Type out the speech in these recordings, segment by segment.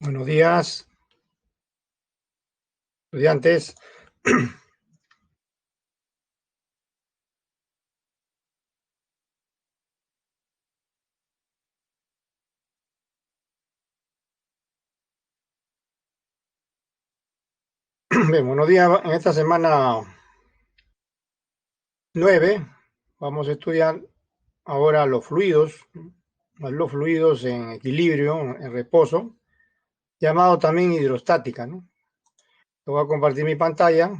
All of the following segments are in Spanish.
Buenos días, estudiantes. Bien, buenos días. En esta semana 9 vamos a estudiar ahora los fluidos en equilibrio, en reposo, llamado también hidrostática, ¿no? Yo voy a compartir mi pantalla,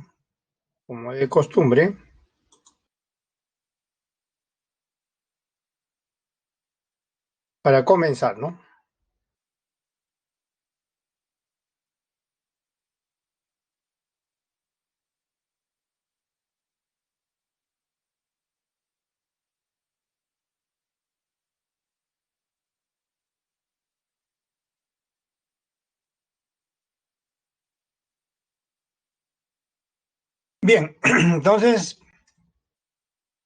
como de costumbre, para comenzar, ¿no? Bien, entonces,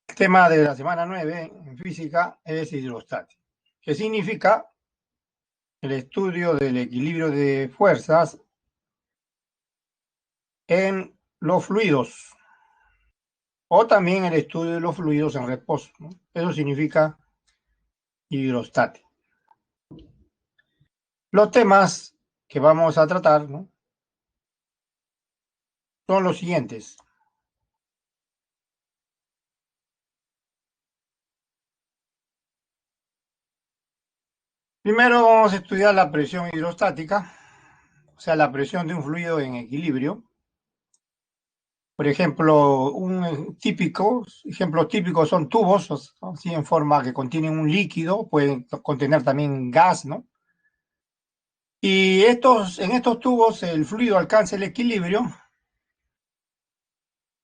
el tema de la semana 9 en física es hidrostática, que significa el estudio del equilibrio de fuerzas en los fluidos, o también el estudio de los fluidos en reposo, ¿no? Eso significa hidrostática. Los temas que vamos a tratar, ¿no?, son los siguientes. Primero vamos a estudiar la presión hidrostática, o sea, la presión de un fluido en equilibrio. Por ejemplo, ejemplos típicos son tubos, así en forma que contienen un líquido, pueden contener también gas, ¿no? Y en estos tubos el fluido alcanza el equilibrio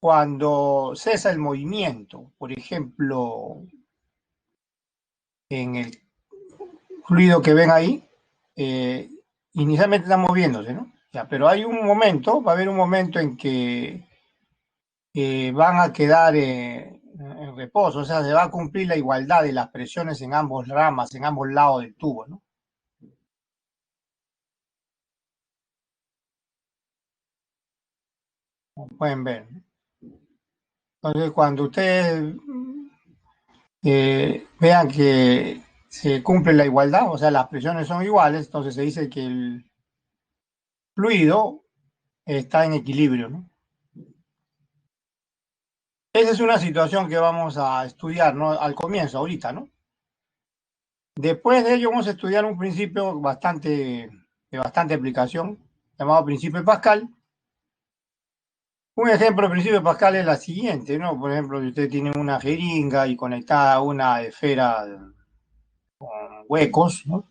cuando cesa el movimiento. Por ejemplo, en el fluido que ven ahí, eh, inicialmente está moviéndose, ¿no? Ya, pero va a haber un momento en que van a quedar en reposo, o sea, se va a cumplir la igualdad de las presiones en ambos ramas, en ambos lados del tubo, ¿no? Como pueden ver, ¿no? Entonces, cuando ustedes vean que se cumple la igualdad, o sea, las presiones son iguales, entonces se dice que el fluido está en equilibrio, ¿no? Esa es una situación que vamos a estudiar, ¿no?, al comienzo, ahorita, ¿no? Después de ello vamos a estudiar un principio de bastante aplicación, llamado principio de Pascal. Un ejemplo de principio de Pascal es la siguiente, ¿no? Por ejemplo, si usted tiene una jeringa y conectada a una esfera con huecos, ¿no?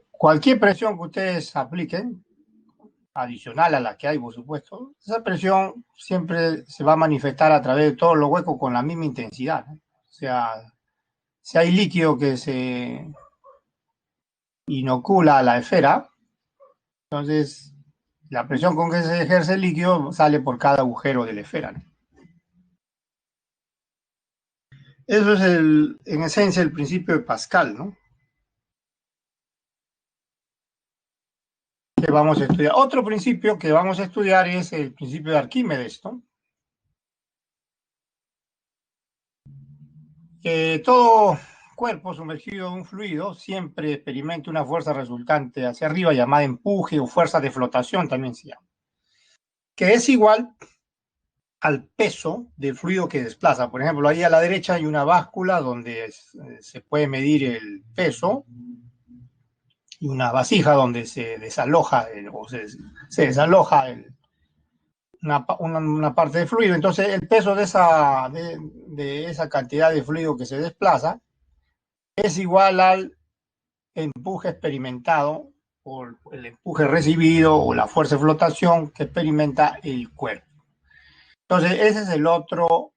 Cualquier presión que ustedes apliquen, adicional a la que hay, por supuesto, esa presión siempre se va a manifestar a través de todos los huecos con la misma intensidad, ¿no? O sea, si hay líquido que se inocula a la esfera, entonces la presión con que se ejerce el líquido sale por cada agujero de la esfera, ¿no? Eso es en esencia el principio de Pascal, ¿no?, que vamos a estudiar. Otro principio que vamos a estudiar es el principio de Arquímedes, ¿no? Que todo cuerpo sumergido en un fluido siempre experimenta una fuerza resultante hacia arriba llamada empuje o fuerza de flotación también se llama, que es igual al peso del fluido que desplaza. Por ejemplo, ahí a la derecha hay una báscula donde se puede medir el peso y una vasija donde se desaloja se desaloja una parte de fluido. Entonces, el peso de esa cantidad de fluido que se desplaza es igual al empuje experimentado o el empuje recibido o la fuerza de flotación que experimenta el cuerpo. Entonces, ese es el otro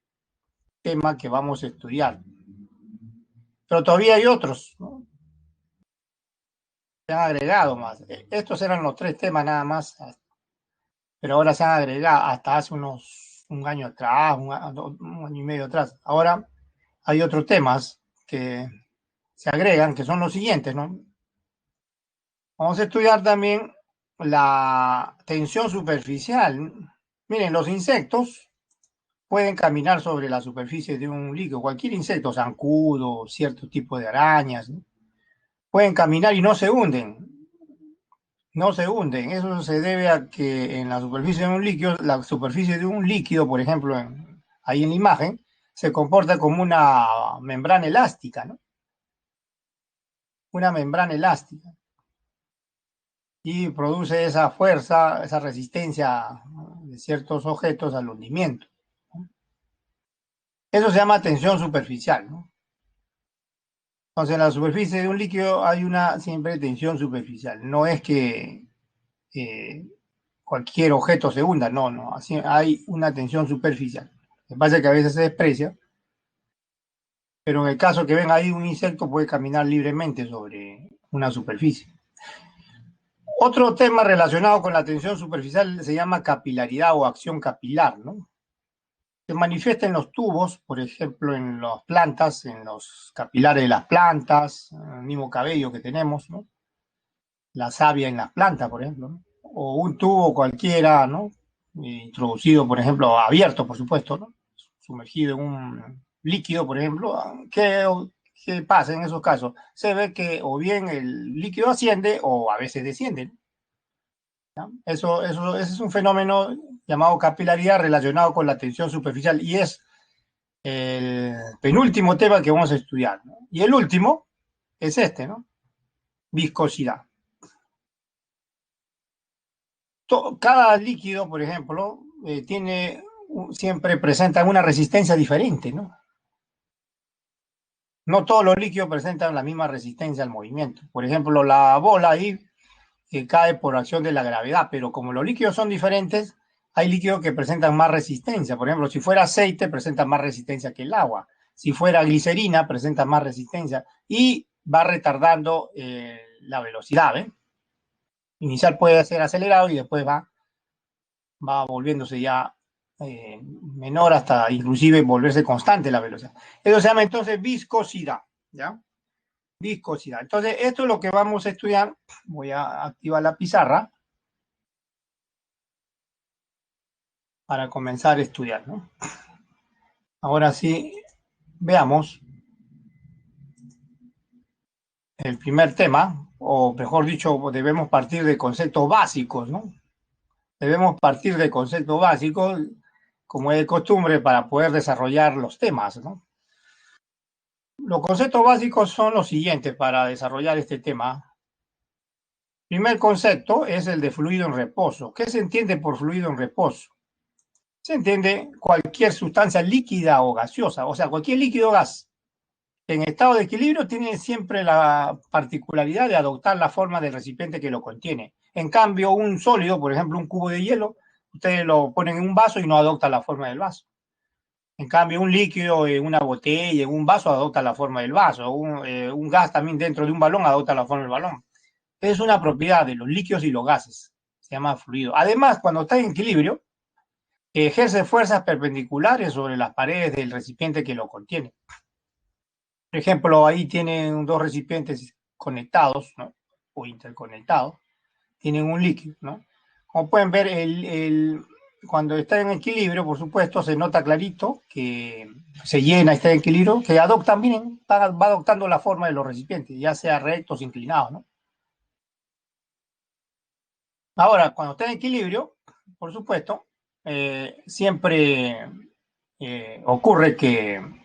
tema que vamos a estudiar. Pero todavía hay otros, ¿no?, se han agregado más. Estos eran los tres temas nada más, pero ahora se han agregado hasta hace un año atrás, un año y medio atrás. Ahora hay otros temas que se agregan, que son los siguientes, ¿no? Vamos a estudiar también la tensión superficial. Miren, los insectos pueden caminar sobre la superficie de un líquido, cualquier insecto, zancudo, cierto tipo de arañas, ¿no? Pueden caminar y no se hunden, no se hunden. Eso se debe a que en la superficie de un líquido, la superficie de un líquido, por ejemplo, ahí en la imagen, se comporta como una membrana elástica, ¿no? Una membrana elástica. Y produce esa fuerza, esa resistencia de ciertos objetos al hundimiento. Eso se llama tensión superficial, ¿no? Entonces, en la superficie de un líquido hay una siempre tensión superficial. No es que eh, cualquier objeto se hunda, no, no. Así, hay una tensión superficial. Lo que pasa es que a veces se desprecia, pero en el caso que ven ahí un insecto puede caminar libremente sobre una superficie. Otro tema relacionado con la tensión superficial se llama capilaridad o acción capilar, ¿no? Se manifiesta en los tubos, por ejemplo, en las plantas, en los capilares de las plantas, el mismo cabello que tenemos, ¿no? La savia en las plantas, por ejemplo, ¿no? O un tubo cualquiera, ¿no? Introducido, por ejemplo, abierto, por supuesto, ¿no? Sumergido en un líquido, por ejemplo. ¿Qué pasa en esos casos? Se ve que o bien el líquido asciende o a veces desciende, ¿no? Ese es un fenómeno llamado capilaridad relacionado con la tensión superficial y es el penúltimo tema que vamos a estudiar, ¿no? Y el último es este, ¿no? Viscosidad. Cada líquido, por ejemplo, siempre presenta una resistencia diferente, ¿no? No todos los líquidos presentan la misma resistencia al movimiento. Por ejemplo, la bola ahí que cae por acción de la gravedad, pero como los líquidos son diferentes, hay líquidos que presentan más resistencia. Por ejemplo, si fuera aceite, presenta más resistencia que el agua. Si fuera glicerina, presenta más resistencia y va retardando la velocidad, ¿eh? Inicial puede ser acelerado y después va volviéndose ya menor hasta inclusive volverse constante la velocidad. Eso se llama entonces viscosidad, ¿ya? Viscosidad. Entonces, esto es lo que vamos a estudiar. Voy a activar la pizarra para comenzar a estudiar, ¿no? Ahora sí, veamos el primer tema, o mejor dicho, debemos partir de conceptos básicos, ¿no? Debemos partir de conceptos básicos, como es de costumbre, para poder desarrollar los temas, ¿no? Los conceptos básicos son los siguientes para desarrollar este tema. Primer concepto es el de fluido en reposo. ¿Qué se entiende por fluido en reposo? Se entiende cualquier sustancia líquida o gaseosa, o sea, cualquier líquido o gas en estado de equilibrio tiene siempre la particularidad de adoptar la forma del recipiente que lo contiene. En cambio, un sólido, por ejemplo, un cubo de hielo, ustedes lo ponen en un vaso y no adopta la forma del vaso. En cambio, un líquido en una botella, en un vaso, adopta la forma del vaso. Un gas también dentro de un balón adopta la forma del balón. Es una propiedad de los líquidos y los gases. Se llama fluido. Además, cuando está en equilibrio, ejerce fuerzas perpendiculares sobre las paredes del recipiente que lo contiene. Por ejemplo, ahí tienen dos recipientes conectados, ¿no? O interconectados. Tienen un líquido, ¿no? Como pueden ver, cuando está en equilibrio, por supuesto, se nota clarito que se llena, está en equilibrio, que adoptan, miren, va adoptando la forma de los recipientes, ya sea rectos, inclinados, ¿no? Ahora, cuando está en equilibrio, por supuesto, siempre ocurre que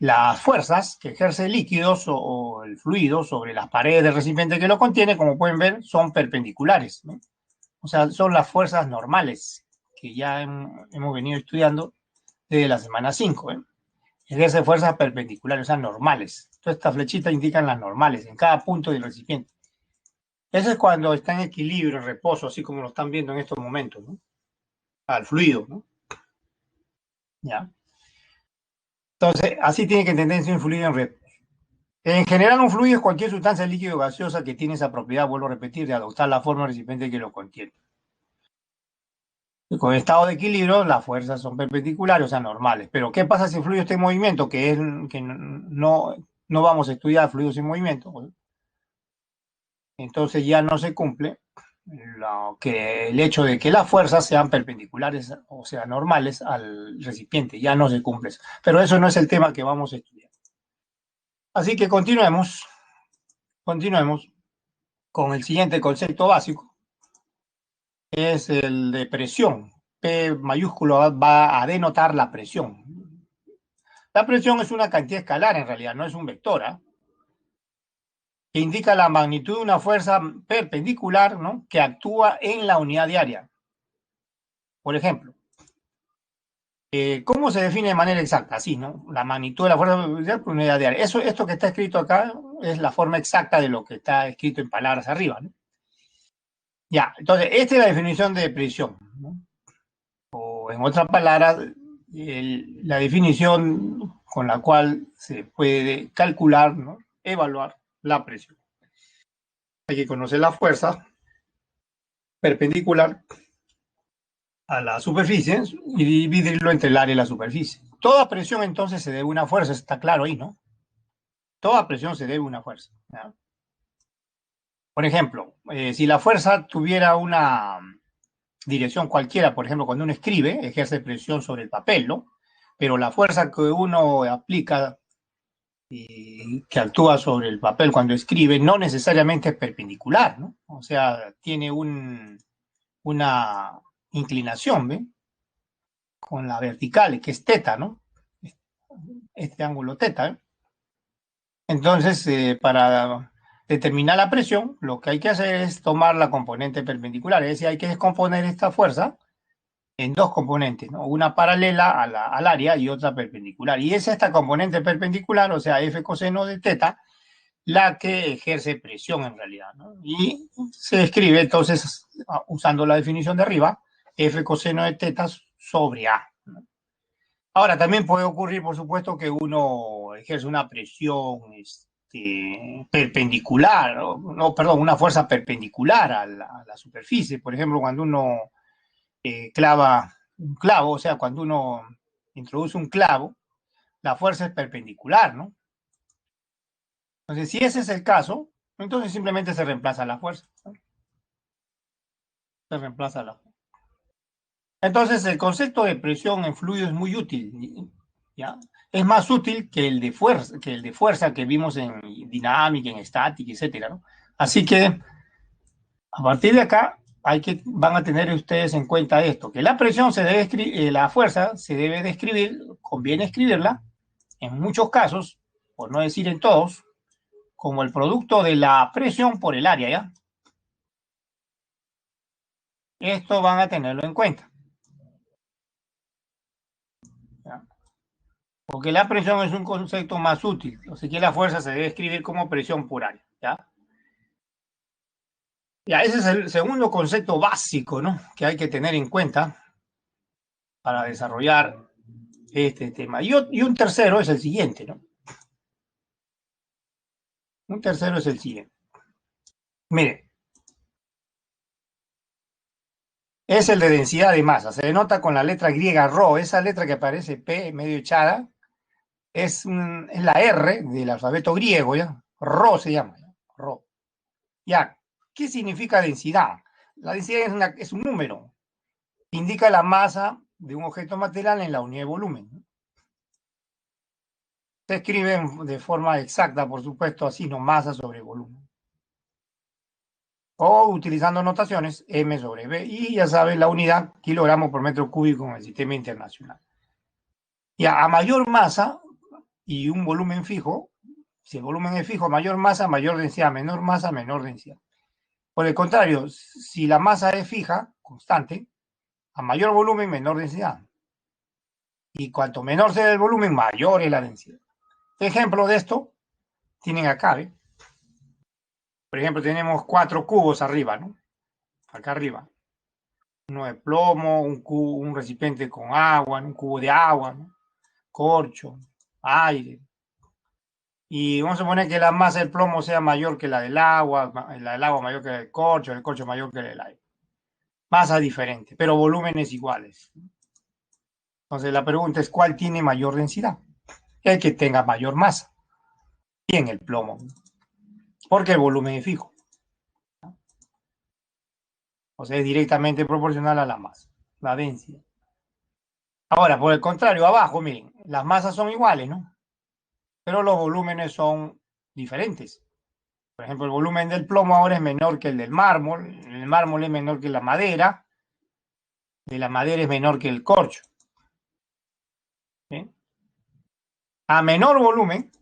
las fuerzas que ejerce líquidos o el fluido sobre las paredes del recipiente que lo contiene, como pueden ver, son perpendiculares, ¿no? O sea, son las fuerzas normales que ya hemos venido estudiando desde la semana 5, ¿eh? Ejerce fuerzas perpendiculares, o sea, normales. Todas estas flechitas indican las normales en cada punto del recipiente. Eso es cuando está en equilibrio, en reposo, así como lo están viendo en estos momentos, ¿no? Al fluido, ¿no? ¿Ya? Entonces, así tiene que entenderse un fluido en reposo. En general, un fluido es cualquier sustancia líquida o gaseosa que tiene esa propiedad, vuelvo a repetir, de adoptar la forma del recipiente que lo contiene. Y con estado de equilibrio, las fuerzas son perpendiculares, o sea, normales. Pero, ¿qué pasa si el fluido está en movimiento? Que no no vamos a estudiar fluidos en movimiento, pues, entonces ya no se cumple el hecho de que las fuerzas sean perpendiculares, o sea, normales al recipiente, ya no se cumple eso. Pero eso no es el tema que vamos a estudiar. Así que continuemos con el siguiente concepto básico, que es el de presión. P mayúsculo va a denotar la presión. La presión es una cantidad escalar en realidad, no es un vector, ¿eh? Que indica la magnitud de una fuerza perpendicular, ¿no?, que actúa en la unidad de área. Por ejemplo, ¿cómo se define de manera exacta? Así, ¿no? La magnitud de la fuerza perpendicular por unidad de área. Esto que está escrito acá es la forma exacta de lo que está escrito en palabras arriba, ¿no? Ya, entonces, esta es la definición de presión, ¿no? O en otras palabras, la definición con la cual se puede calcular, ¿no?, evaluar la presión. Hay que conocer la fuerza perpendicular a la superficie y dividirlo entre el área y la superficie. Toda presión entonces se debe a una fuerza, está claro ahí, ¿no? Toda presión se debe a una fuerza, ¿ya? Por ejemplo, si la fuerza tuviera una dirección cualquiera, por ejemplo, cuando uno escribe, ejerce presión sobre el papel, ¿no? Pero la fuerza que uno aplica y que actúa sobre el papel cuando escribe no necesariamente es perpendicular, ¿no? O sea, tiene una inclinación, ¿ve? Con la vertical, que es teta, ¿no? Este ángulo teta, ¿eh? Entonces, para determinar la presión, lo que hay que hacer es tomar la componente perpendicular, es decir, hay que descomponer esta fuerza en dos componentes, ¿no? Una paralela al área y otra perpendicular. Y es esta componente perpendicular, o sea, F coseno de teta, la que ejerce presión en realidad, ¿no? Y se escribe entonces, usando la definición de arriba, F coseno de teta sobre A, ¿no? Ahora, también puede ocurrir, por supuesto, que uno ejerce una presión perpendicular, no, perdón, una fuerza perpendicular a la superficie. Por ejemplo, cuando uno clava un clavo, o sea, cuando uno introduce un clavo, la fuerza es perpendicular, ¿no? Entonces, si ese es el caso, entonces simplemente se reemplaza la fuerza, ¿no? Se reemplaza la fuerza. Entonces, el concepto de presión en fluido es muy útil, ¿ya? Es más útil que el de fuerza que vimos en dinámica, en estática, etcétera, ¿no? Así que, a partir de acá, van a tener ustedes en cuenta esto, que la presión se debe la fuerza se debe describir, conviene escribirla, en muchos casos, por no decir en todos, como el producto de la presión por el área, ¿ya? Esto van a tenerlo en cuenta, ¿ya? Porque la presión es un concepto más útil, así que la fuerza se debe escribir como presión por área, ¿ya? Ya, ese es el segundo concepto básico, ¿no?, que hay que tener en cuenta para desarrollar este tema. Y un tercero es el siguiente, ¿no? Un tercero es el siguiente. Mire, es el de densidad de masa. Se denota con la letra griega ρ, esa letra que aparece P medio echada, es la R del alfabeto griego, ¿ya? Rho se llama, ¿ya? Rho. Ya, ¿qué significa densidad? La densidad es un número, indica la masa de un objeto material en la unidad de volumen, ¿no? Se escribe de forma exacta, por supuesto, así, no, masa sobre volumen. O utilizando notaciones, M sobre B, y ya saben, la unidad, kilogramo por metro cúbico en el sistema internacional. Ya, a mayor masa y un volumen fijo, si el volumen es fijo, mayor masa, mayor densidad, menor masa, menor densidad. Por el contrario, si la masa es fija, constante, a mayor volumen, menor densidad. Y cuanto menor sea el volumen, mayor es la densidad. Ejemplo de esto tienen acá, ¿eh? Por ejemplo, tenemos 4 cubos arriba, ¿no? Acá arriba. Uno de plomo, un recipiente con agua, un cubo de agua, ¿no?, corcho, aire. Y vamos a suponer que la masa del plomo sea mayor que la del agua mayor que la del corcho, el corcho mayor que la del aire. Masa diferente, pero volúmenes iguales. Entonces la pregunta es, ¿cuál tiene mayor densidad? El que tenga mayor masa. y en el plomo, porque el volumen es fijo. O sea, es directamente proporcional a la masa, la densidad. Ahora, por el contrario, abajo, miren, las masas son iguales, ¿no? Pero los volúmenes son diferentes. Por ejemplo, el volumen del plomo ahora es menor que el del mármol, el mármol es menor que la madera, de la madera es menor que el corcho. ¿Sí? A menor volumen,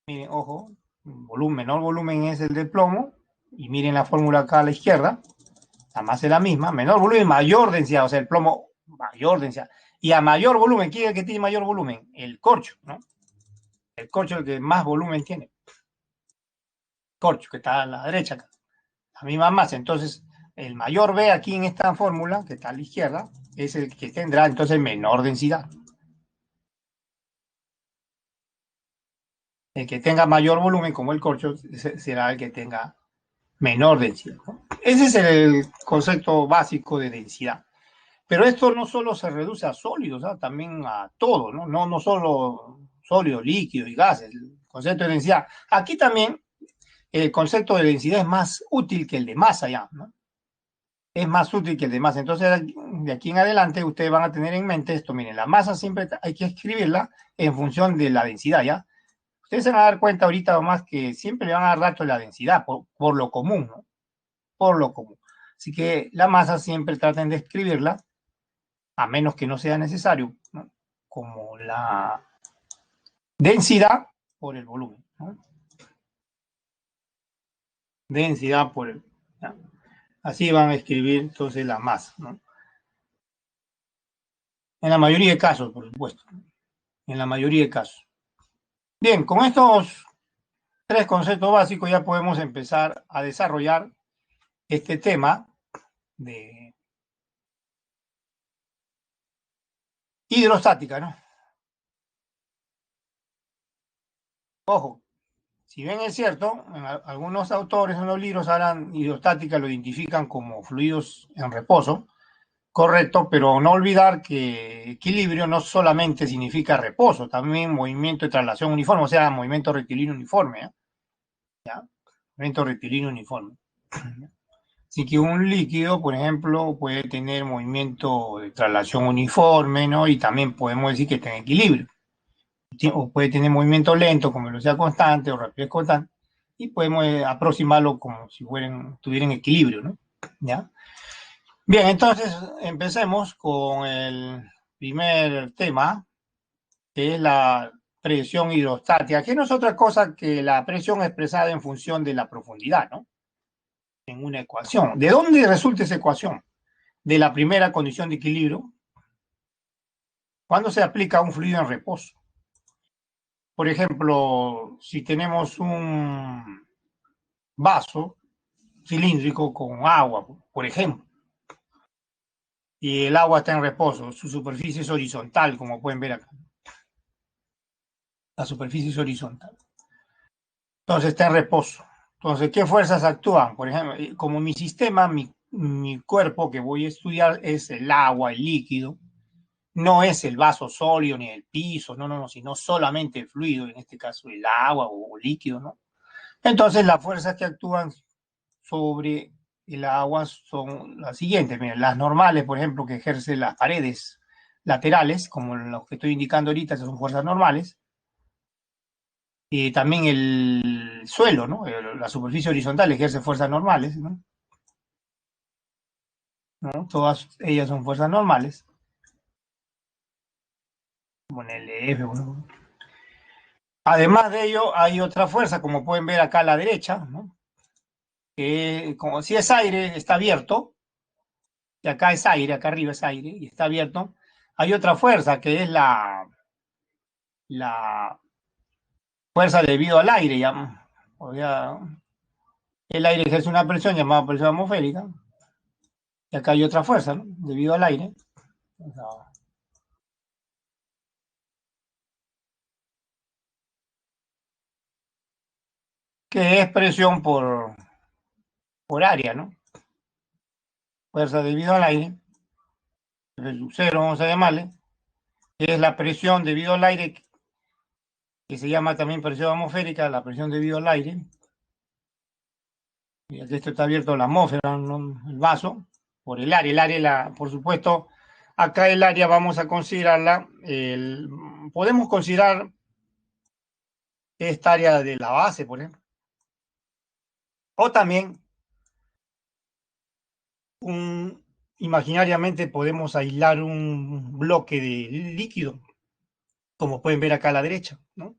miren, ojo, menor volumen es el del plomo, y miren la fórmula acá a la izquierda, la masa es la misma, menor volumen, mayor densidad, o sea, el plomo, mayor densidad. Y a mayor volumen, ¿quién es el que tiene mayor volumen? El corcho, ¿no? El corcho es el que más volumen tiene. Corcho, que está a la derecha acá. La misma masa. Entonces, el mayor B aquí en esta fórmula, que está a la izquierda, es el que tendrá entonces menor densidad. El que tenga mayor volumen, como el corcho, será el que tenga menor densidad, ¿no? Ese es el concepto básico de densidad. Pero esto no solo se reduce a sólidos, ¿no? También a todo, ¿no? No solo sólidos, líquidos y gases, el concepto de densidad. Aquí también el concepto de densidad es más útil que el de masa ya, ¿no? Es más útil que el de masa. Entonces, de aquí en adelante, ustedes van a tener en mente esto. Miren, la masa siempre hay que escribirla en función de la densidad, ¿ya? Ustedes se van a dar cuenta ahorita más que siempre le van a dar datos de la densidad por lo común, ¿no? Por lo común. Así que la masa siempre traten de escribirla, a menos que no sea necesario, ¿no? Como la densidad por el volumen, ¿no? Densidad por el... ¿no? Así van a escribir entonces la masa, ¿no? En la mayoría de casos, por supuesto. En la mayoría de casos. Bien, con estos tres conceptos básicos ya podemos empezar a desarrollar este tema de hidrostática, ¿no? Ojo, si bien es cierto, algunos autores en los libros hablan hidrostática, lo identifican como fluidos en reposo, correcto, pero no olvidar que equilibrio no solamente significa reposo, también movimiento de traslación uniforme, o sea, movimiento rectilíneo uniforme, ¿eh? ¿Ya? Movimiento rectilíneo uniforme. Así que un líquido, por ejemplo, puede tener movimiento de traslación uniforme, ¿no? Y también podemos decir que está en equilibrio. O puede tener movimiento lento, como velocidad constante o rapidez constante, y podemos aproximarlo como si tuvieran equilibrio, ¿no? ¿Ya? Bien, entonces empecemos con el primer tema, que es la presión hidrostática, que no es otra cosa que la presión expresada en función de la profundidad, ¿no? En una ecuación. ¿De dónde resulta esa ecuación? De la primera condición de equilibrio, cuando se aplica un fluido en reposo. Por ejemplo, si tenemos un vaso cilíndrico con agua, por ejemplo, y el agua está en reposo, su superficie es horizontal, como pueden ver acá. La superficie es horizontal. Entonces está en reposo. Entonces, ¿qué fuerzas actúan? Por ejemplo, como mi sistema, mi cuerpo que voy a estudiar es el agua, el líquido, no es el vaso sólido ni el piso, no, sino solamente el fluido, en este caso el agua o líquido, ¿no? Entonces las fuerzas que actúan sobre el agua son las siguientes, miren, las normales, por ejemplo, que ejercen las paredes laterales, como los que estoy indicando ahorita, esas son fuerzas normales, y también el suelo, ¿no? La superficie horizontal ejerce fuerzas normales, ¿no? ¿No? Todas ellas son fuerzas normales, como en el F, bueno. Además de ello, hay otra fuerza, como pueden ver acá a la derecha, ¿no? Que como si es aire, está abierto, y acá es aire, acá arriba es aire, y está abierto. Hay otra fuerza, que es la fuerza debido al aire, ya. O sea, el aire ejerce una presión llamada presión atmosférica, y acá hay otra fuerza, ¿no? Debido al aire. O sea, que es presión por área, ¿no? Fuerza debido al aire, el cero, vamos a llamarle, que es la presión debido al aire que se llama también presión atmosférica, la presión debido al aire. Y esto está abierto la atmósfera, ¿no? El vaso, por el área, por supuesto, acá el área vamos a considerarla, podemos considerar esta área de la base, por ejemplo, o también imaginariamente podemos aislar un bloque de líquido, como pueden ver acá a la derecha, ¿no?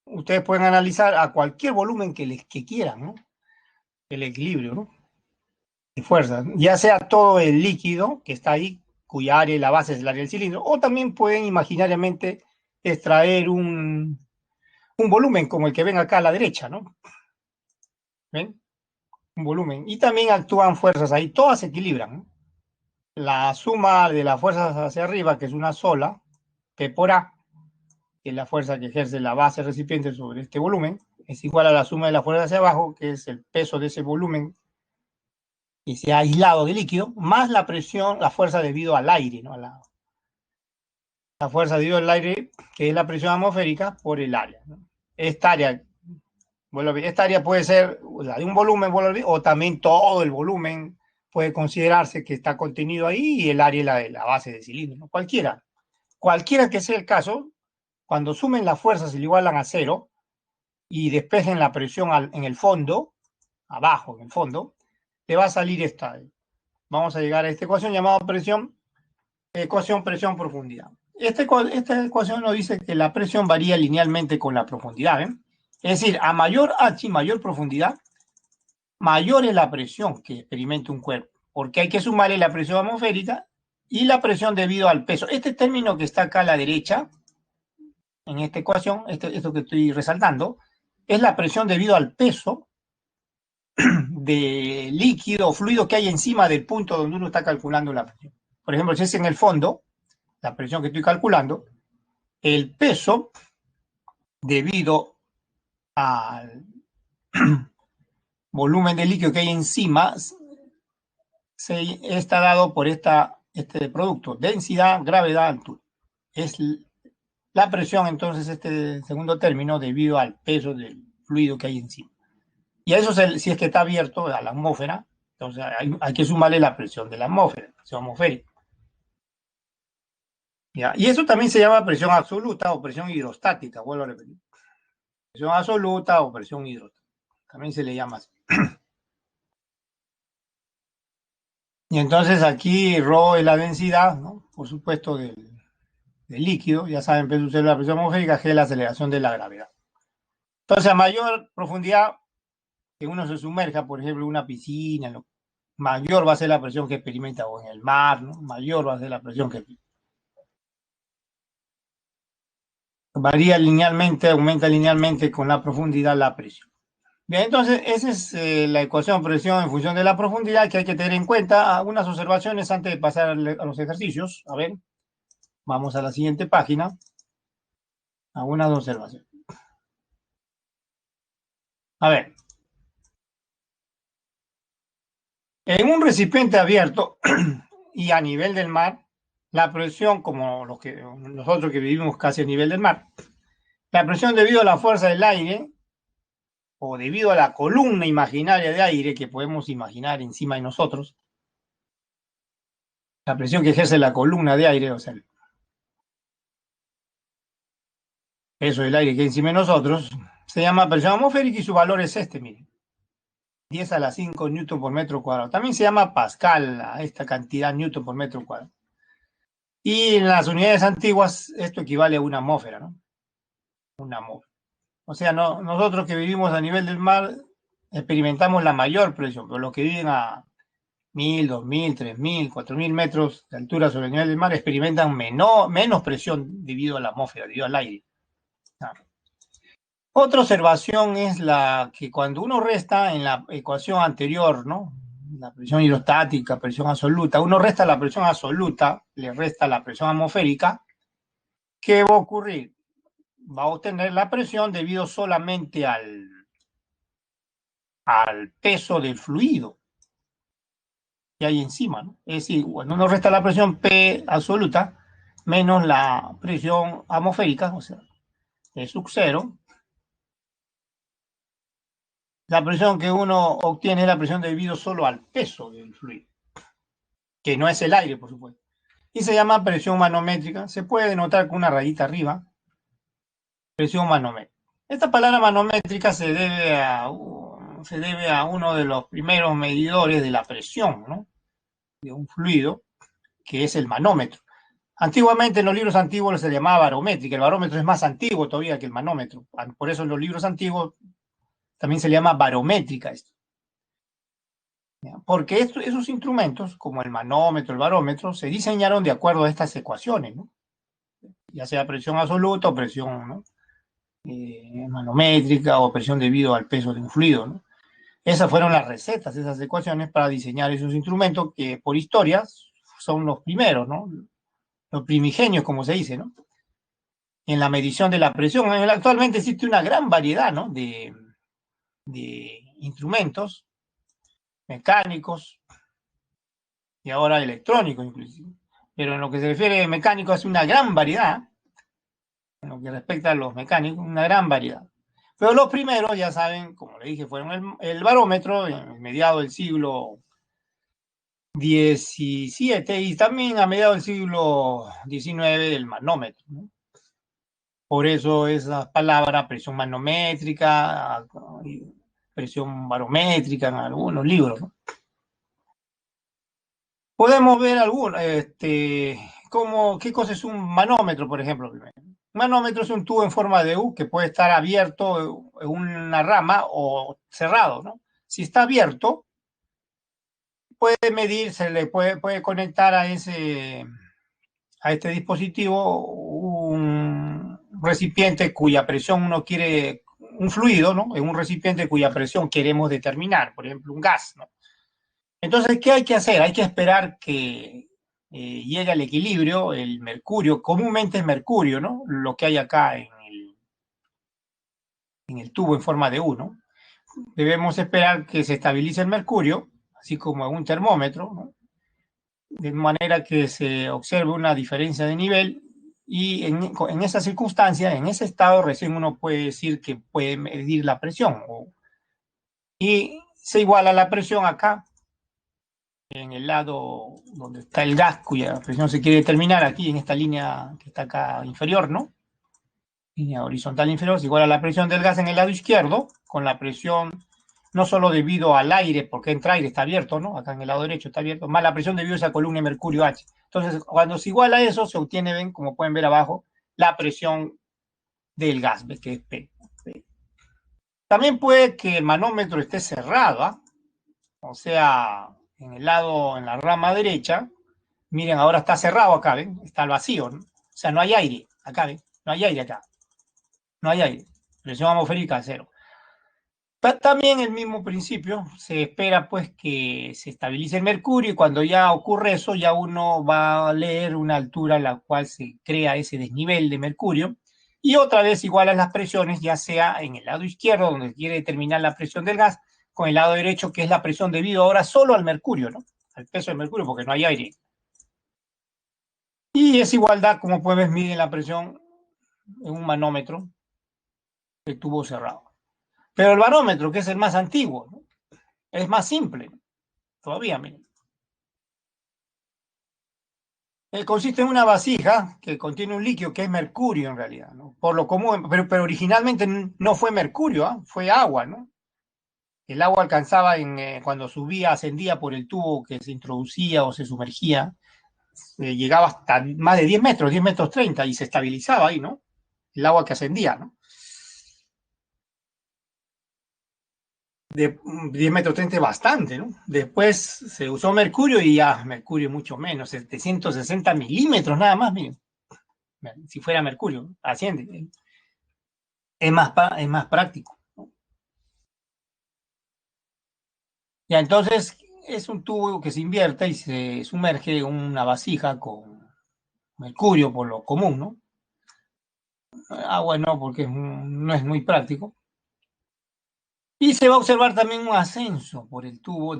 Ustedes pueden analizar a cualquier volumen que quieran, ¿no? El equilibrio, ¿no? De fuerza, ya sea todo el líquido que está ahí, cuya área y la base es el área del cilindro, o también pueden imaginariamente extraer un volumen como el que ven acá a la derecha, ¿no? ¿Ven? Un volumen. Y también actúan fuerzas ahí, todas se equilibran, ¿no? La suma de las fuerzas hacia arriba, que es una sola, P por A, que es la fuerza que ejerce la base recipiente sobre este volumen, es igual a la suma de la fuerza hacia abajo, que es el peso de ese volumen que se ha aislado de líquido, más la presión, la fuerza debido al aire, ¿no? La fuerza debido al aire, que es la presión atmosférica, por el área, ¿no? Esta área, esta área puede ser la de un volumen, o también todo el volumen puede considerarse que está contenido ahí, y el área es la de la base del cilindro, ¿no? Cualquiera que sea el caso, cuando sumen las fuerzas y le igualan a cero y despejen la presión en el fondo, abajo, en el fondo, te va a salir esta. Vamos a llegar a esta ecuación llamada ecuación presión-profundidad. Esta ecuación nos dice que la presión varía linealmente con la profundidad, ¿eh? Es decir, a mayor H, mayor profundidad, mayor es la presión que experimenta un cuerpo, porque hay que sumarle la presión atmosférica y la presión debido al peso. Este término que está acá a la derecha, en esta ecuación, esto que estoy resaltando, es la presión debido al peso de líquido o fluido que hay encima del punto donde uno está calculando la presión. Por ejemplo, si es en el fondo, la presión que estoy calculando, el peso debido al volumen de líquido que hay encima está dado por este producto, densidad, gravedad, altura. Es la presión, entonces, este segundo término, debido al peso del fluido que hay encima. Y a eso, si es que está abierto a la atmósfera, entonces hay que sumarle la presión de la atmósfera, presión atmosférica. ¿Ya? Y eso también se llama presión absoluta o presión hidrostática, vuelvo a repetir. Presión absoluta o presión hidrostática. También se le llama así. Y entonces aquí Rho es la densidad, ¿no? Por supuesto, del líquido. Ya saben, P sub la presión atmosférica, G es la aceleración de la gravedad. Entonces, a mayor profundidad que uno se sumerja, por ejemplo, en una piscina, mayor va a ser la presión que experimenta, o en el mar, ¿no? Mayor va a ser la presión que varía linealmente, aumenta linealmente con la profundidad la presión. Bien, entonces esa es la ecuación de presión en función de la profundidad que hay que tener en cuenta. Algunas observaciones antes de pasar a los ejercicios. A ver, vamos a la siguiente página. Algunas observaciones. A ver, en un recipiente abierto y a nivel del mar, la presión, como nosotros que vivimos casi a nivel del mar, la presión debido a la fuerza del aire o debido a la columna imaginaria de aire que podemos imaginar encima de nosotros, la presión que ejerce la columna de aire, o sea, el peso del aire que hay encima de nosotros, se llama presión atmosférica y su valor es este, miren, 10 a la 5 newton por metro cuadrado. También se llama Pascal a esta cantidad newton por metro cuadrado. Y en las unidades antiguas esto equivale a una atmósfera, ¿no? Una atmósfera. O sea, nosotros que vivimos a nivel del mar experimentamos la mayor presión, pero los que viven a 1000, 2000, 3000, 4000 metros de altura sobre el nivel del mar experimentan menos presión debido a la atmósfera, debido al aire. Otra observación es la que cuando uno resta en la ecuación anterior, ¿no? La presión hidrostática, presión absoluta, uno resta la presión absoluta, le resta la presión atmosférica, ¿qué va a ocurrir? Va a obtener la presión debido solamente al peso del fluido que hay encima, ¿no? Es decir, cuando uno resta la presión P absoluta, menos la presión atmosférica, o sea, el sub cero. La presión que uno obtiene es la presión debido solo al peso del fluido, que no es el aire, por supuesto. Y se llama presión manométrica. Se puede notar con una rayita arriba, presión manométrica. Esta palabra manométrica se debe a uno de los primeros medidores de la presión, ¿no?, de un fluido, que es el manómetro. Antiguamente en los libros antiguos se llamaba barométrica. El barómetro es más antiguo todavía que el manómetro. Por eso en los libros antiguos también se le llama barométrica esto. Porque esos instrumentos, como el manómetro, el barómetro, se diseñaron de acuerdo a estas ecuaciones, ¿no?, ya sea presión absoluta o presión, ¿no?, manométrica o presión debido al peso de un fluido, ¿no? Esas fueron las recetas, esas ecuaciones para diseñar esos instrumentos que por historia son los primeros, ¿no?, los primigenios, como se dice, ¿no?, en la medición de la presión. Actualmente existe una gran variedad, ¿no?, de instrumentos mecánicos y ahora electrónicos inclusive. Pero en lo que se refiere a mecánicos es una gran variedad, en lo que respecta a los mecánicos, una gran variedad. Pero los primeros, ya saben, como le dije, fueron el barómetro en el mediado del siglo XVII y también a mediados del siglo XIX el manómetro, ¿no? Por eso esa palabra, presión manométrica, presión barométrica en algunos libros, ¿no? Podemos ver algunos, qué cosa es un manómetro, por ejemplo. Un manómetro es un tubo en forma de U que puede estar abierto en una rama o cerrado, ¿no? Si está abierto, puede medir, se le puede conectar a este dispositivo un recipiente cuya presión uno quiere, un fluido, ¿no?, en un recipiente cuya presión queremos determinar, por ejemplo, un gas, ¿no? Entonces, ¿qué hay que hacer? Hay que esperar que llegue al equilibrio el mercurio, comúnmente es mercurio, ¿no?, lo que hay acá en el tubo en forma de U, ¿no? Debemos esperar que se estabilice el mercurio, así como en un termómetro, ¿no?, de manera que se observe una diferencia de nivel y en esa circunstancia, en ese estado, recién uno puede decir que puede medir la presión. Y se iguala la presión acá, en el lado donde está el gas, cuya presión se quiere determinar, aquí en esta línea que está acá inferior, ¿no?, línea horizontal inferior, se iguala la presión del gas en el lado izquierdo, con la presión no solo debido al aire, porque entra aire, está abierto, ¿no?, acá en el lado derecho está abierto, más la presión debido a esa columna de mercurio H. Entonces, cuando se iguala eso, se obtiene, ven, como pueden ver abajo, la presión del gas, ¿ves?, que es P. También puede que el manómetro esté cerrado, ¿eh?, o sea, en el lado, en la rama derecha, miren, ahora está cerrado acá, ¿ven?, está al vacío, ¿no?, o sea, no hay aire, acá, ¿ven?, no hay aire acá, no hay aire, presión atmosférica cero. También el mismo principio, se espera pues que se estabilice el mercurio y cuando ya ocurre eso, ya uno va a leer una altura a la cual se crea ese desnivel de mercurio y otra vez igualan las presiones, ya sea en el lado izquierdo, donde quiere determinar la presión del gas, con el lado derecho, que es la presión debido ahora solo al mercurio, ¿no?, al peso del mercurio, porque no hay aire. Y esa igualdad, como puedes, mide la presión en un manómetro de tubo cerrado. Pero el barómetro, que es el más antiguo, ¿no?, es más simple todavía, miren. Consiste en una vasija que contiene un líquido que es mercurio en realidad, ¿no?, por lo común, pero originalmente no fue mercurio, ¿eh?, fue agua, ¿no? El agua alcanzaba cuando subía, ascendía por el tubo que se introducía o se sumergía, llegaba hasta más de 10 metros, 10 metros 30 y se estabilizaba ahí, ¿no?, el agua que ascendía, ¿no? De 10 metros 30 bastante, ¿no? Después se usó mercurio y ya, mercurio mucho menos, 760 milímetros nada más, miren. Si fuera mercurio, asciende. Es más práctico, ¿no? Ya, entonces es un tubo que se invierte y se sumerge en una vasija con mercurio por lo común, ¿no? Agua no, porque no es muy práctico. Y se va a observar también un ascenso por el tubo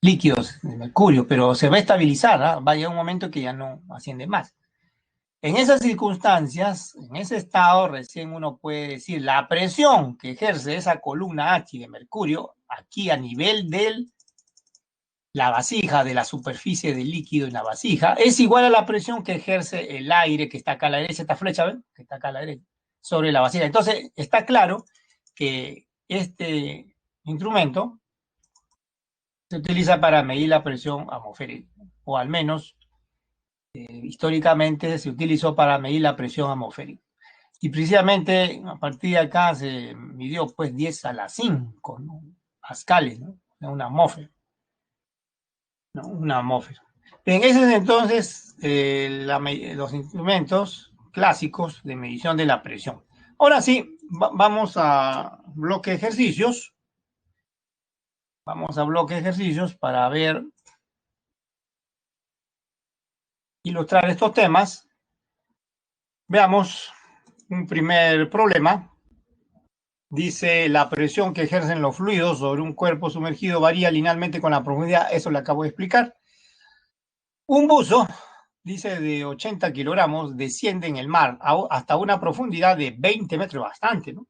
líquidos de mercurio, pero se va a estabilizar, ¿ah? Va a llegar un momento que ya no asciende más. En esas circunstancias, en ese estado, recién uno puede decir la presión que ejerce esa columna H de mercurio aquí a nivel de la vasija, de la superficie del líquido en la vasija, es igual a la presión que ejerce el aire que está acá a la derecha, esta flecha, ¿ven? Que está acá a la derecha, sobre la vasija. Entonces, está claro que este instrumento se utiliza para medir la presión atmosférica, o al menos históricamente se utilizó para medir la presión atmosférica. Y precisamente a partir de acá se midió pues 10 a la 5, ¿no? Pascales, ¿no? Una atmósfera, ¿no? Una atmósfera. En ese entonces, los instrumentos clásicos de medición de la presión. Ahora sí, vamos a bloque de ejercicios. Vamos a bloque de ejercicios para ver, ilustrar estos temas. Veamos un primer problema. Dice, la presión que ejercen los fluidos sobre un cuerpo sumergido varía linealmente con la profundidad. Eso le acabo de explicar. Un buzo, dice, de 80 kilogramos, desciende en el mar hasta una profundidad de 20 metros, bastante, ¿no?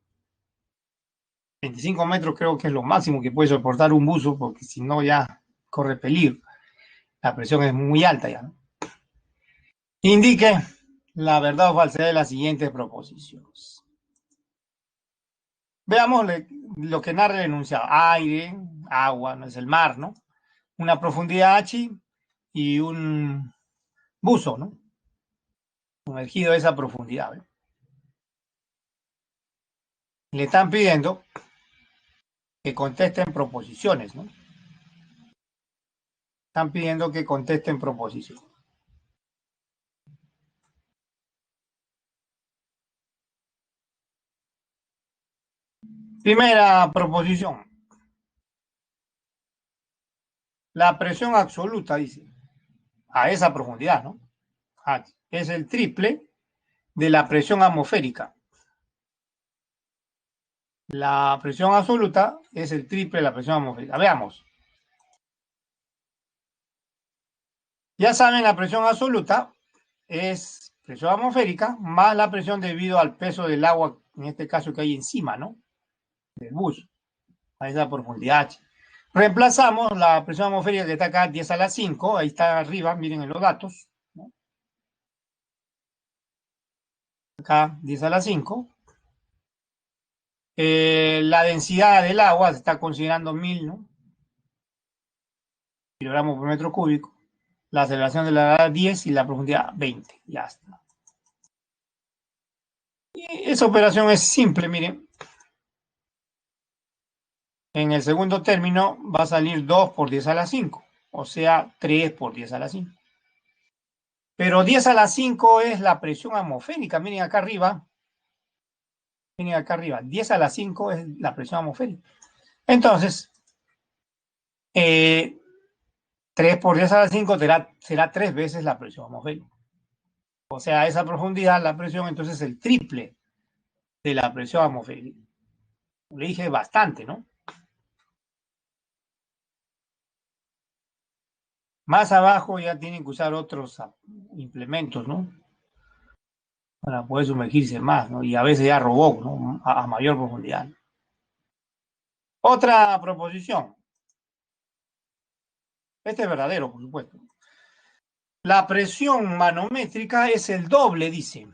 25 metros creo que es lo máximo que puede soportar un buzo, porque si no ya corre peligro. La presión es muy alta ya, ¿no? Indique la verdad o falsedad de las siguientes proposiciones. Veamos lo que narra el enunciado. Aire, agua, no es el mar, ¿no? Una profundidad H y un buzo, ¿no? Sumergido a esa profundidad, ¿no? Le están pidiendo que contesten proposiciones, ¿no? Están pidiendo que contesten proposiciones. Primera proposición. La presión absoluta, dice, a esa profundidad, ¿no? H, es el triple de la presión atmosférica. La presión absoluta es el triple de la presión atmosférica. Veamos. Ya saben, la presión absoluta es presión atmosférica más la presión debido al peso del agua, en este caso que hay encima, ¿no? Del bus, a esa profundidad H. Reemplazamos la presión atmosférica que está acá, 10 a la 5, ahí está arriba, miren en los datos, ¿no? Acá, 10 a la 5. La densidad del agua se está considerando 1000, ¿no? Kilogramos por metro cúbico. La aceleración de la edad 10 y la profundidad 20. Ya está. Y esa operación es simple, miren. En el segundo término va a salir 2 por 10 a la 5, o sea, 3 por 10 a la 5. Pero 10 a la 5 es la presión atmosférica. Miren acá arriba. Miren acá arriba. 10 a la 5 es la presión atmosférica. Entonces, 3 por 10 a la 5 será 3 veces la presión atmosférica. O sea, a esa profundidad la presión entonces es el triple de la presión atmosférica. Le dije bastante, ¿no? Más abajo ya tienen que usar otros implementos, ¿no? Para poder sumergirse más, ¿no? Y a veces ya robó, ¿no? A mayor profundidad. Otra proposición. Este es verdadero, por supuesto. La presión manométrica es el doble, dice,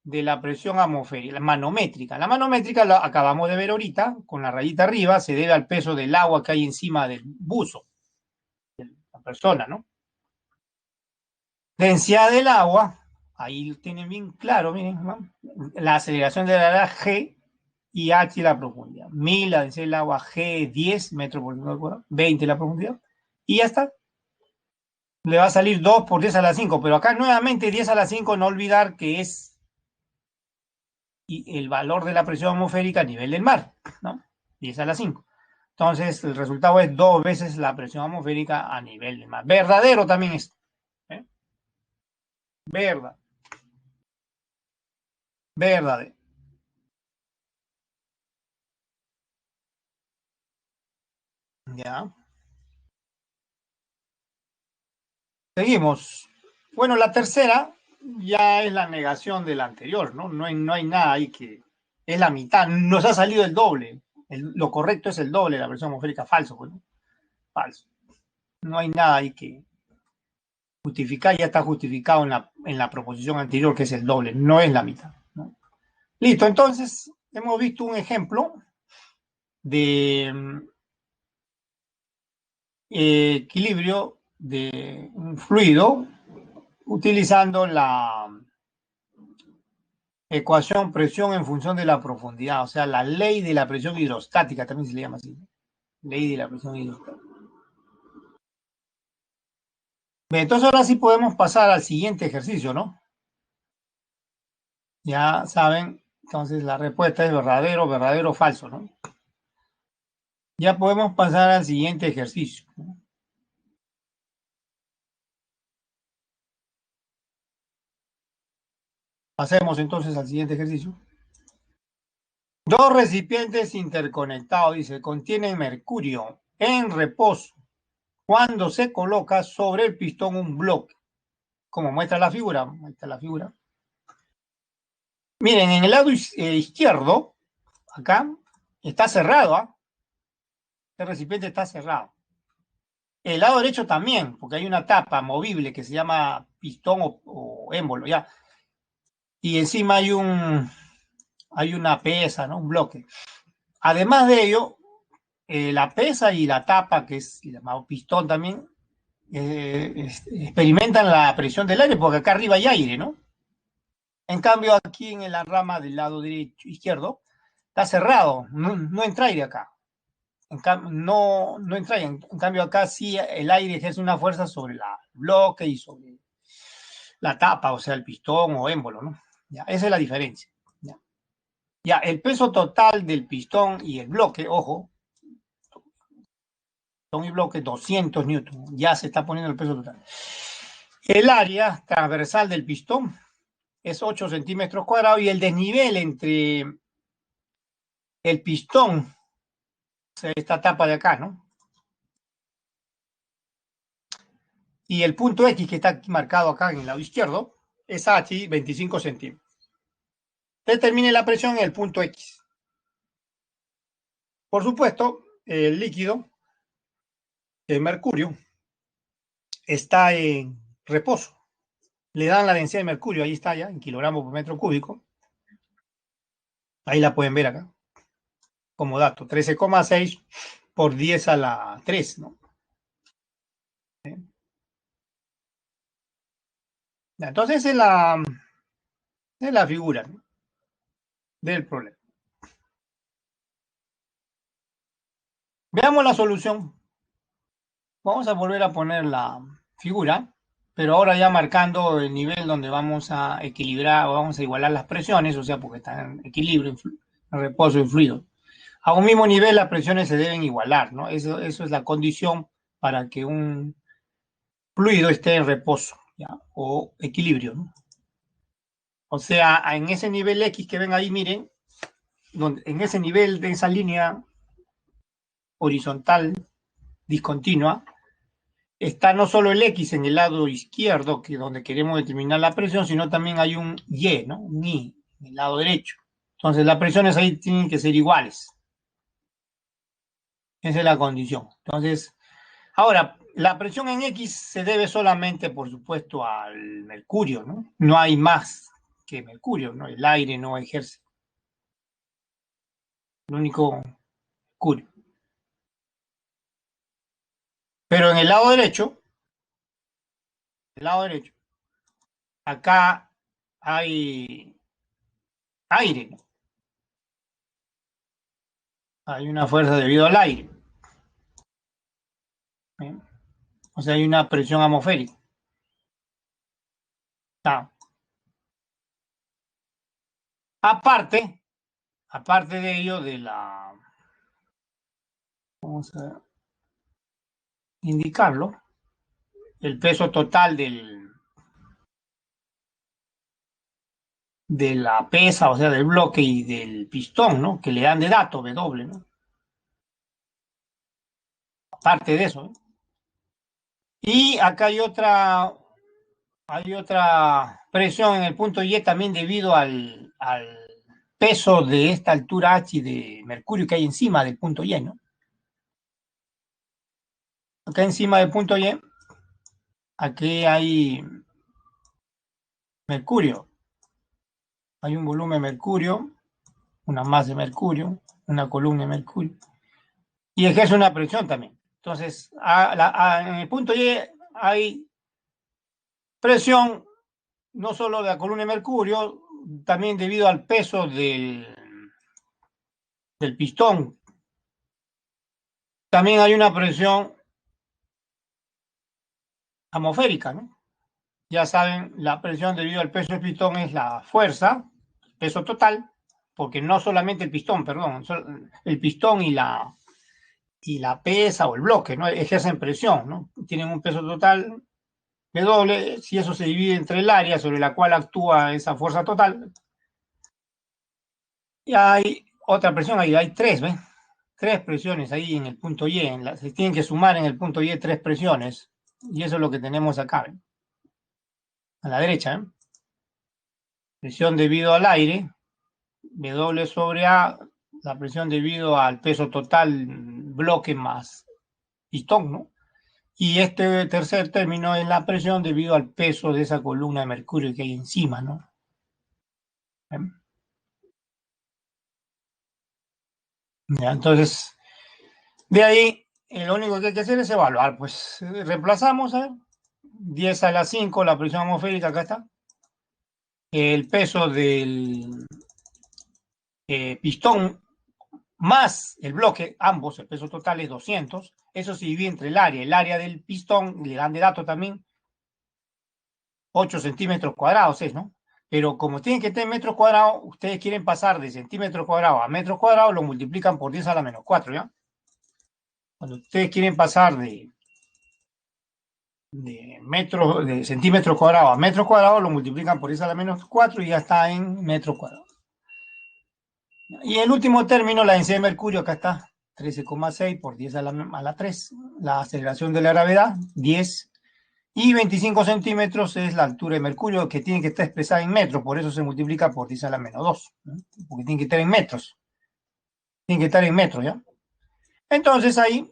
de la presión atmosférica, la manométrica. La manométrica la acabamos de ver ahorita, con la rayita arriba, se debe al peso del agua que hay encima del buzo, de la persona, ¿no? Densidad del agua, ahí lo tienen bien claro, miren, ¿no? La aceleración de la edad G y H la profundidad. 1000 la densidad del agua, G 10 metros por segundo, 20 la profundidad, y ya está. Le va a salir 2 por 10 a la 5, pero acá nuevamente 10 a la 5, no olvidar que es el valor de la presión atmosférica a nivel del mar, ¿no? 10 a la 5. Entonces, el resultado es 2 veces la presión atmosférica a nivel del mar. Verdadero también es. ¿Eh? Verdad. Verdadero. Ya. Seguimos. Bueno, la tercera ya es la negación de la anterior, ¿no? No hay nada ahí que... Es la mitad. Nos ha salido el doble. Lo correcto es el doble de la presión atmosférica. Falso, pues, ¿no? Falso. No hay nada ahí que justificar. Ya está justificado en la proposición anterior, que es el doble. No es la mitad, ¿no? Listo. Entonces, hemos visto un ejemplo de equilibrio de un fluido utilizando la ecuación presión en función de la profundidad, o sea, la ley de la presión hidrostática, también se le llama así, ¿no? Ley de la presión hidrostática. Bien, entonces ahora sí podemos pasar al siguiente ejercicio, ¿no? Ya saben, entonces la respuesta es verdadero, verdadero, falso, ¿no? Ya podemos pasar al siguiente ejercicio, ¿no? Pasemos entonces al siguiente ejercicio. Dos recipientes interconectados, dice, contienen mercurio en reposo cuando se coloca sobre el pistón un bloque, como muestra la figura. Muestra la figura. Miren, en el lado izquierdo, acá, está cerrado, ¿ah? El recipiente está cerrado. El lado derecho también, porque hay una tapa movible que se llama pistón o émbolo, ¿ya? Y encima hay una pesa, ¿no? Un bloque. Además de ello, la pesa y la tapa, que es llamado pistón también, experimentan la presión del aire, porque acá arriba hay aire, ¿no? En cambio, aquí en la rama del lado derecho, izquierdo, está cerrado, no entra aire acá. No entra aire. En cambio, acá sí el aire ejerce una fuerza sobre el bloque y sobre la tapa, o sea, el pistón o émbolo, ¿no? Ya, esa es la diferencia. Ya. Ya, el peso total del pistón y el bloque, ojo, pistón y bloque, 200 newton, ya se está poniendo el peso total. El área transversal del pistón es 8 centímetros cuadrados y el desnivel entre el pistón, o sea, esta tapa de acá, ¿no? Y el punto X que está marcado acá en el lado izquierdo es H, 25 centímetros. Determine la presión en el punto X. Por supuesto, el líquido, el mercurio, está en reposo. Le dan la densidad de mercurio, ahí está ya, en kilogramos por metro cúbico. Ahí la pueden ver acá, como dato, 13,6 por 10 a la 3, ¿no? Entonces es la figura, ¿no?, del problema. Veamos la solución. Vamos a volver a poner la figura, pero ahora ya marcando el nivel donde vamos a equilibrar o vamos a igualar las presiones, o sea, porque están en equilibrio, en reposo y fluido. A un mismo nivel las presiones se deben igualar, ¿no? Eso es la condición para que un fluido esté en reposo, ¿ya?, o equilibrio, ¿no? O sea, en ese nivel X que ven ahí, miren, en ese nivel de esa línea horizontal discontinua, está no solo el X en el lado izquierdo, que es donde queremos determinar la presión, sino también hay un Y, ¿no? Un Y en el lado derecho. Entonces las presiones ahí tienen que ser iguales. Esa es la condición. Entonces, ahora, la presión en X se debe solamente, por supuesto, al mercurio, ¿no? No hay más que mercurio, ¿no? El aire no ejerce. El único mercurio. Pero en el lado derecho, acá hay aire, ¿no? Hay una fuerza debido al aire, ¿eh? O sea, hay una presión atmosférica. Ah. Aparte de ello, vamos a indicarlo, el peso total de la pesa, o sea, del bloque y del pistón, ¿no?, que le dan de dato, W, ¿no? Aparte de eso, ¿no? Y acá hay otra presión en el punto Y también debido al peso de esta altura H de mercurio que hay encima del punto Y, ¿no? Acá encima del punto Y, aquí hay mercurio. Hay un volumen de mercurio, una masa de mercurio, una columna de mercurio. Y ejerce una presión también. Entonces, en el punto Y hay presión no solo de la columna de mercurio, también debido al peso del pistón. También hay una presión atmosférica, ¿no? Ya saben, la presión debido al peso del pistón es la fuerza, peso total, porque no solamente el pistón, perdón, el pistón y la pesa o el bloque, ¿no? Ejercen presión, ¿no? Tienen un peso total W, si eso se divide entre el área sobre la cual actúa esa fuerza total, y hay otra presión, ahí hay tres, ¿ven? Tres presiones ahí en el punto Y, se tienen que sumar en el punto Y tres presiones, y eso es lo que tenemos acá, ¿ven? A la derecha, ¿eh? Presión debido al aire, W sobre A, la presión debido al peso total bloque más pistón, ¿no? Y este tercer término es la presión debido al peso de esa columna de mercurio que hay encima, ¿no? Ya, entonces, de ahí, lo único que hay que hacer es evaluar. Pues reemplazamos, ¿eh? 10 a la 5, la presión atmosférica, acá está. El peso del pistón más el bloque, ambos, el peso total es 200. Eso se divide entre el área del pistón, le dan de dato también, 8 centímetros cuadrados es, ¿no? Pero como tienen que tener metros cuadrados, ustedes quieren pasar de centímetros cuadrados a metros cuadrados, lo multiplican por 10 a la menos 4, ¿ya? Cuando ustedes quieren pasar de centímetros cuadrados a metros cuadrados, lo multiplican por 10 a la menos 4 y ya está en metros cuadrados. Y el último término, la densidad de mercurio, acá está, 13,6 por 10 a la 3. La aceleración de la gravedad, 10. Y 25 centímetros es la altura de mercurio, que tiene que estar expresada en metros, por eso se multiplica por 10 a la menos 2, ¿no? Porque tiene que estar en metros. Tiene que estar en metros, ¿ya? Entonces ahí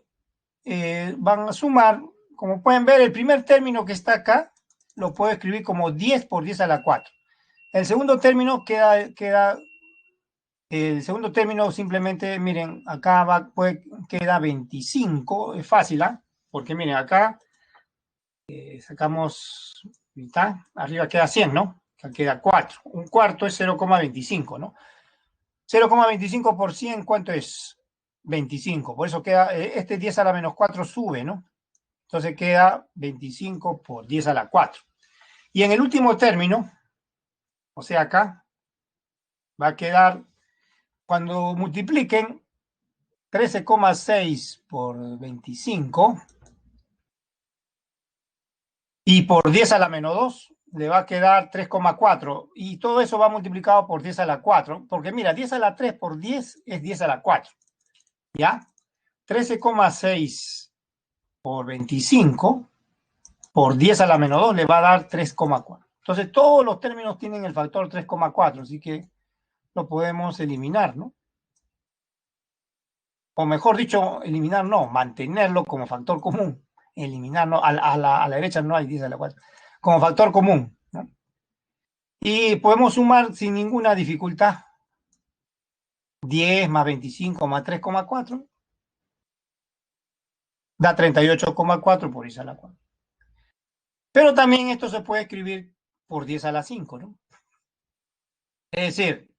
van a sumar, como pueden ver, el primer término que está acá, lo puedo escribir como 10 por 10 a la 4. El segundo término el segundo término simplemente, miren, acá queda 25, es fácil, ¿ah? Porque miren, acá sacamos mitad, arriba queda 100, ¿no? Acá queda 4. Un cuarto es 0,25, ¿no? 0,25 por 100, ¿cuánto es? 25. Por eso queda, este 10 a la menos 4 sube, ¿no? Entonces queda 25 por 10 a la 4. Y en el último término, o sea, acá va a quedar, cuando multipliquen 13,6 por 25 y por 10 a la menos 2, le va a quedar 3,4. Y todo eso va multiplicado por 10 a la 4, porque mira, 10 a la 3 por 10 es 10 a la 4. ¿Ya? 13,6 por 25 por 10 a la menos 2 le va a dar 3,4. Entonces todos los términos tienen el factor 3,4, así que lo podemos eliminar, ¿no? O mejor dicho, eliminar no, mantenerlo como factor común. Eliminar, no, a la derecha no hay 10 a la 4. Como factor común, ¿no? Y podemos sumar sin ninguna dificultad. 10 más 25 más 3,4 da 38,4 por 10 a la 4. Pero también esto se puede escribir por 10 a la 5, ¿no? Es decir,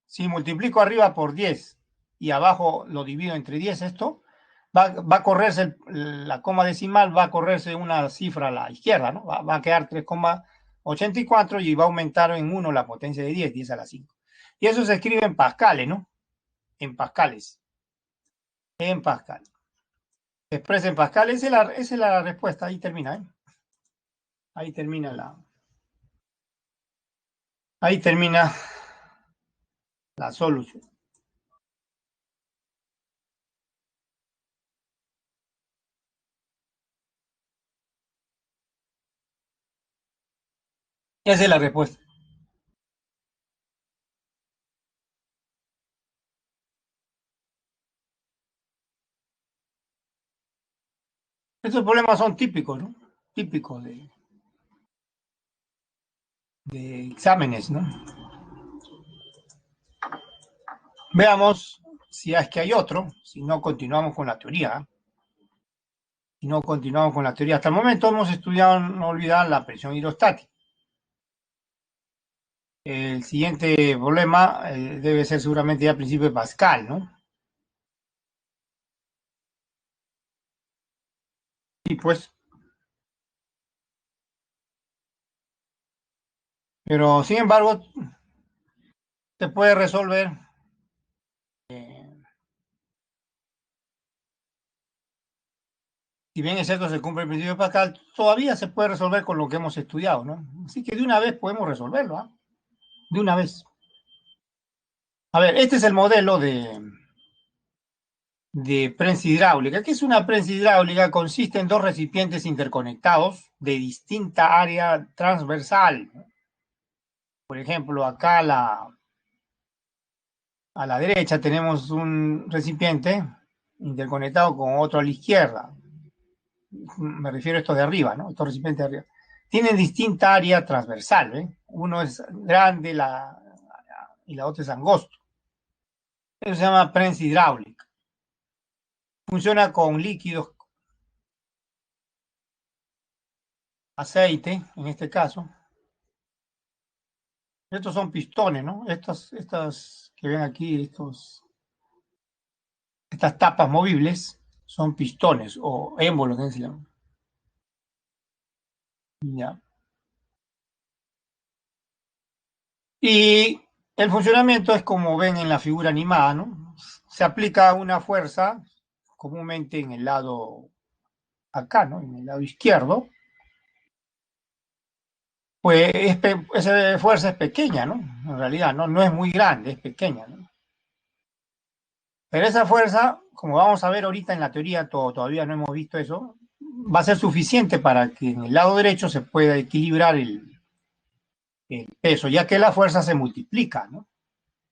si multiplico arriba por 10 y abajo lo divido entre 10, esto va a correrse la coma decimal, va a correrse una cifra a la izquierda, ¿no? Va a quedar 3,84 y va a aumentar en 1 la potencia de 10, 10 a la 5. Y eso se escribe en pascales, ¿no? En pascales. En pascal. Se expresa en pascales, esa es la respuesta, ahí termina, ¿eh? Ahí termina ahí termina la solución. Esa es la respuesta. Estos problemas son típicos, ¿no? Típicos de exámenes, ¿no? Veamos si es que hay otro, si no continuamos con la teoría. ¿Eh? Si no continuamos con la teoría. Hasta el momento hemos estudiado, no olvidar, la presión hidrostática. El siguiente problema debe ser seguramente ya el principio de Pascal, ¿no? Y pues, pero sin embargo, se puede resolver. eh, si bien es cierto, se cumple el principio de Pascal, todavía se puede resolver con lo que hemos estudiado, ¿no? Así que de una vez podemos resolverlo, ¿ah? De una vez. A ver, este es el modelo de prensa hidráulica. ¿Qué es una prensa hidráulica? Consiste en dos recipientes interconectados de distinta área transversal. Por ejemplo, acá a la derecha tenemos un recipiente interconectado con otro a la izquierda. Me refiero a estos de arriba, ¿no? Estos recipientes de arriba. Tienen distinta área transversal, ¿eh? Uno es grande y la otra es angosto. Eso se llama prensa hidráulica. Funciona con líquidos, aceite, en este caso. Estos son pistones, ¿no? Estas que ven aquí, estas tapas movibles, son pistones o émbolos, ¿no? Se llaman. Ya. Y el funcionamiento es como ven en la figura animada, ¿no? Se aplica una fuerza comúnmente en el lado acá, ¿no? En el lado izquierdo, pues esa fuerza es pequeña, ¿no? En realidad, ¿no? No es muy grande, es pequeña, ¿no? Pero esa fuerza, como vamos a ver ahorita en la teoría, todavía no hemos visto eso, va a ser suficiente para que en el lado derecho se pueda equilibrar el peso, ya que la fuerza se multiplica, ¿no?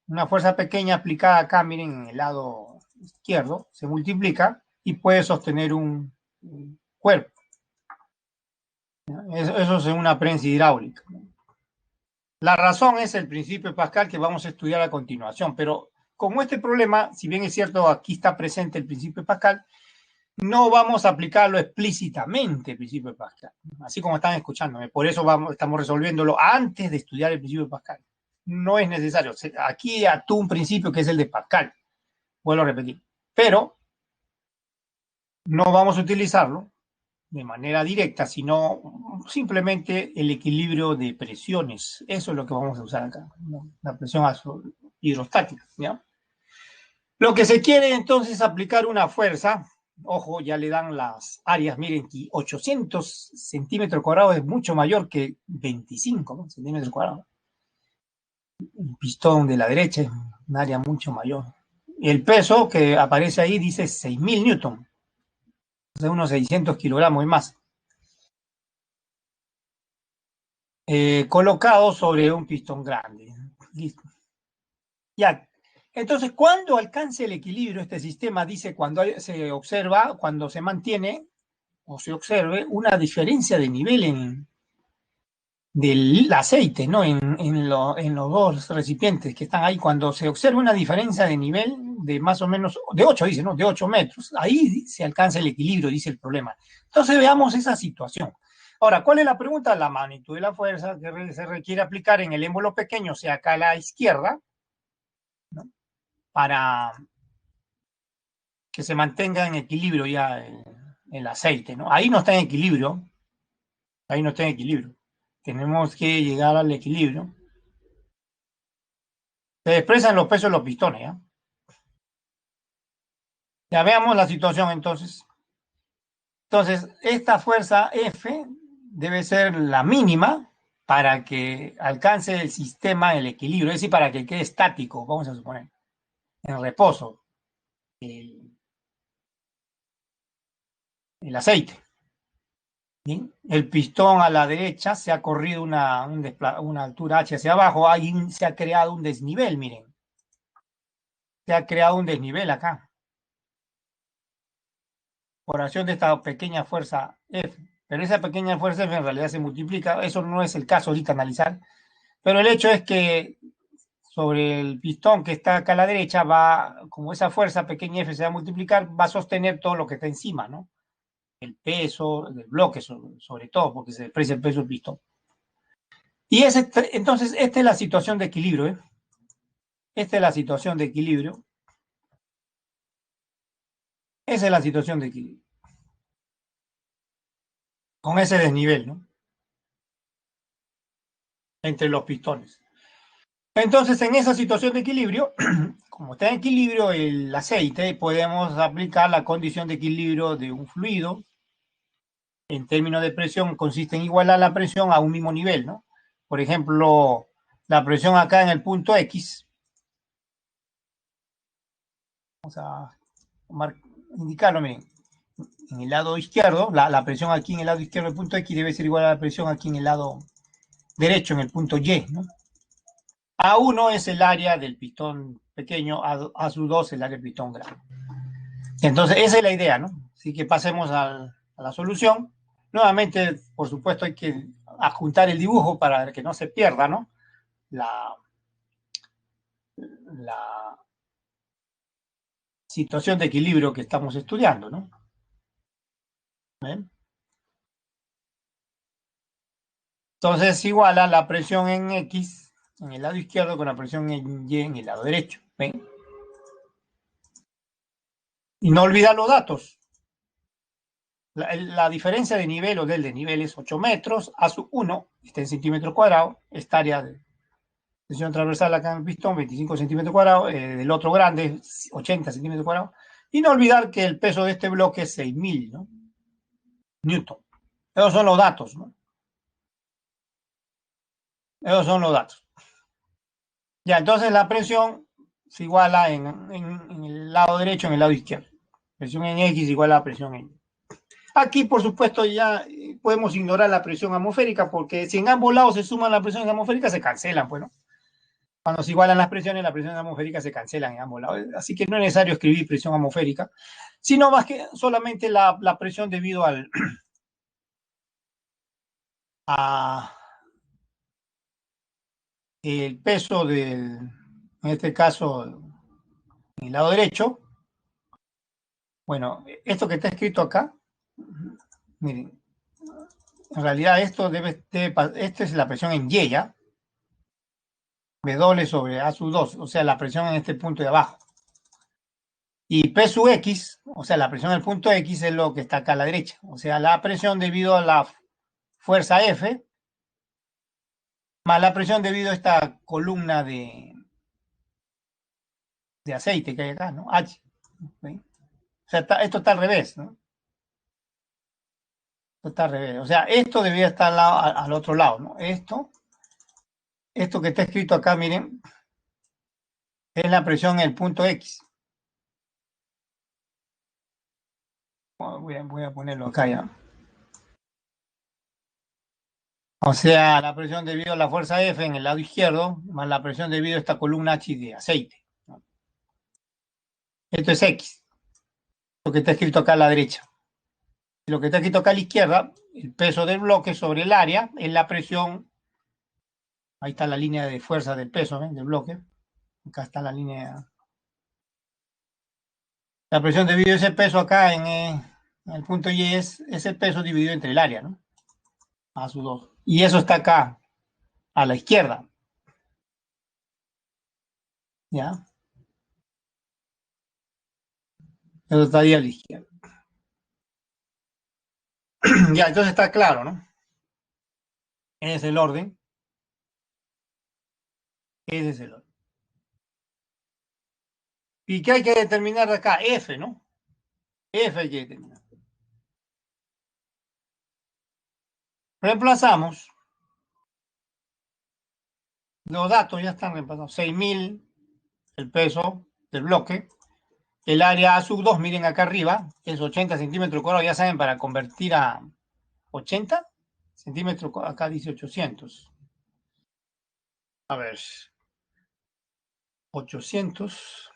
Una fuerza pequeña aplicada acá, miren, en el lado izquierdo, se multiplica y puede sostener un cuerpo. Eso es una prensa hidráulica. La razón es el principio de Pascal que vamos a estudiar a continuación, pero como este problema, si bien es cierto, aquí está presente el principio de Pascal, no vamos a aplicarlo explícitamente, el principio de Pascal, así como están escuchándome. Por eso estamos resolviéndolo antes de estudiar el principio de Pascal. No es necesario. Aquí actúa un principio que es el de Pascal. Vuelvo a repetir. Pero no vamos a utilizarlo de manera directa, sino simplemente el equilibrio de presiones. Eso es lo que vamos a usar acá, ¿no? La presión hidrostática. ¿Ya? Lo que se quiere entonces es aplicar una fuerza. Ojo, ya le dan las áreas. Miren, que 800 centímetros cuadrados es mucho mayor que 25, ¿no? Centímetros cuadrados. El pistón de la derecha es un área mucho mayor. Y el peso que aparece ahí dice 6.000 newton, de unos 600 kilogramos y más, colocado sobre un pistón grande. Listo. Ya. Entonces, cuando alcance el equilibrio, este sistema dice cuando se observa, cuando se mantiene o se observe una diferencia de nivel del aceite, ¿no? En los dos recipientes que están ahí, cuando se observa una diferencia de nivel de más o menos, de 8, dice, ¿no? De 8 metros, ahí se alcanza el equilibrio, dice el problema. Entonces veamos esa situación. Ahora, ¿cuál es la pregunta? La magnitud de la fuerza que se requiere aplicar en el émbolo pequeño, o sea, acá a la izquierda, ¿no? Para que se mantenga en equilibrio ya el aceite, ¿no? Ahí no está en equilibrio, ahí no está en equilibrio. Tenemos que llegar al equilibrio. Se expresan los pesos de los pistones, ¿ya? Ya veamos la situación entonces. Entonces, esta fuerza F debe ser la mínima para que alcance el sistema el equilibrio, es decir, para que quede estático, vamos a suponer, en reposo, el, el aceite. ¿Bien? El pistón a la derecha se ha corrido una altura h hacia abajo, ahí se ha creado un desnivel, miren. Se ha creado un desnivel acá, por acción de esta pequeña fuerza F. Pero esa pequeña fuerza F en realidad se multiplica, eso no es el caso ahorita analizar. Pero el hecho es que sobre el pistón que está acá a la derecha va, como esa fuerza pequeña F se va a multiplicar, va a sostener todo lo que está encima, ¿no? El peso del bloque, sobre todo, porque se desprecia el peso del pistón. Y entonces, esta es la situación de equilibrio, ¿eh? Esta es la situación de equilibrio. Esa es la situación de equilibrio. Con ese desnivel, ¿no? Entre los pistones. Entonces, en esa situación de equilibrio, como está en equilibrio el aceite, podemos aplicar la condición de equilibrio de un fluido. En términos de presión, consiste en igualar la presión a un mismo nivel, ¿no? Por ejemplo, la presión acá en el punto X, vamos a indicarlo, miren, en el lado izquierdo, la presión aquí en el lado izquierdo del punto X debe ser igual a la presión aquí en el lado derecho, en el punto Y, ¿no? A1 es el área del pistón pequeño, A2 es el área del pistón grande. Entonces, esa es la idea, ¿no? Así que pasemos a la solución. Nuevamente, por supuesto, hay que adjuntar el dibujo para que no se pierda, ¿no? La situación de equilibrio que estamos estudiando, ¿no? ¿Ven? Entonces, iguala la presión en X en el lado izquierdo con la presión en Y en el lado derecho. ¿Ven? Y no olvidar los datos. La diferencia de nivel o del desnivel es 8 metros, A sub 1 está en centímetros cuadrados, esta área de tensión transversal acá en el pistón, 25 centímetros cuadrados, del otro grande, 80 centímetros cuadrados. Y no olvidar que el peso de este bloque es 6.000, ¿no? Newton. Esos son los datos, ¿no? Esos son los datos. Ya, entonces la presión se iguala en el lado derecho, en el lado izquierdo. Presión en X igual a la presión en Y. Aquí, por supuesto, ya podemos ignorar la presión atmosférica, porque si en ambos lados se suman las presiones atmosféricas, se cancelan, pues, ¿no? Cuando se igualan las presiones atmosféricas se cancelan en ambos lados. Así que no es necesario escribir presión atmosférica, sino más que solamente la presión debido a el peso en este caso, en el lado derecho. Bueno, esto que está escrito acá, miren, en realidad esto esta es la presión en Y, ¿ya? W sobre A sub 2, o sea, la presión en este punto de abajo. Y P sub X, o sea, la presión en el punto X es lo que está acá a la derecha. O sea, la presión debido a la fuerza F, más la presión debido a esta columna de aceite que hay acá, ¿no? H. ¿Sí? O sea, esto está al revés, ¿no? Esto está al revés. O sea, esto debería estar al otro lado, ¿no? Esto que está escrito acá, miren, es la presión en el punto X. Voy a ponerlo acá ya. O sea, la presión debido a la fuerza F en el lado izquierdo, más la presión debido a esta columna H de aceite, ¿no? Esto es X, lo que está escrito acá a la derecha. Lo que está escrito acá a la izquierda, el peso del bloque sobre el área, es la presión. Ahí está la línea de fuerza del peso, ¿eh? Del bloque. Acá está la línea. La presión debido a ese peso acá en el punto Y es ese peso dividido entre el área, ¿no? A su 2. Y eso está acá, a la izquierda. ¿Ya? Eso está ahí a la izquierda. Ya, entonces está claro, ¿no? Ese es el orden. Ese es el orden. ¿Y qué hay que determinar de acá? F, ¿no? F hay que determinar. Reemplazamos. Los datos ya están reemplazados. 6.000 el peso del bloque. El área A sub 2, miren acá arriba, es 80 centímetros cuadrados, ya saben, para convertir 80 centímetros, acá dice 800. A ver, 800.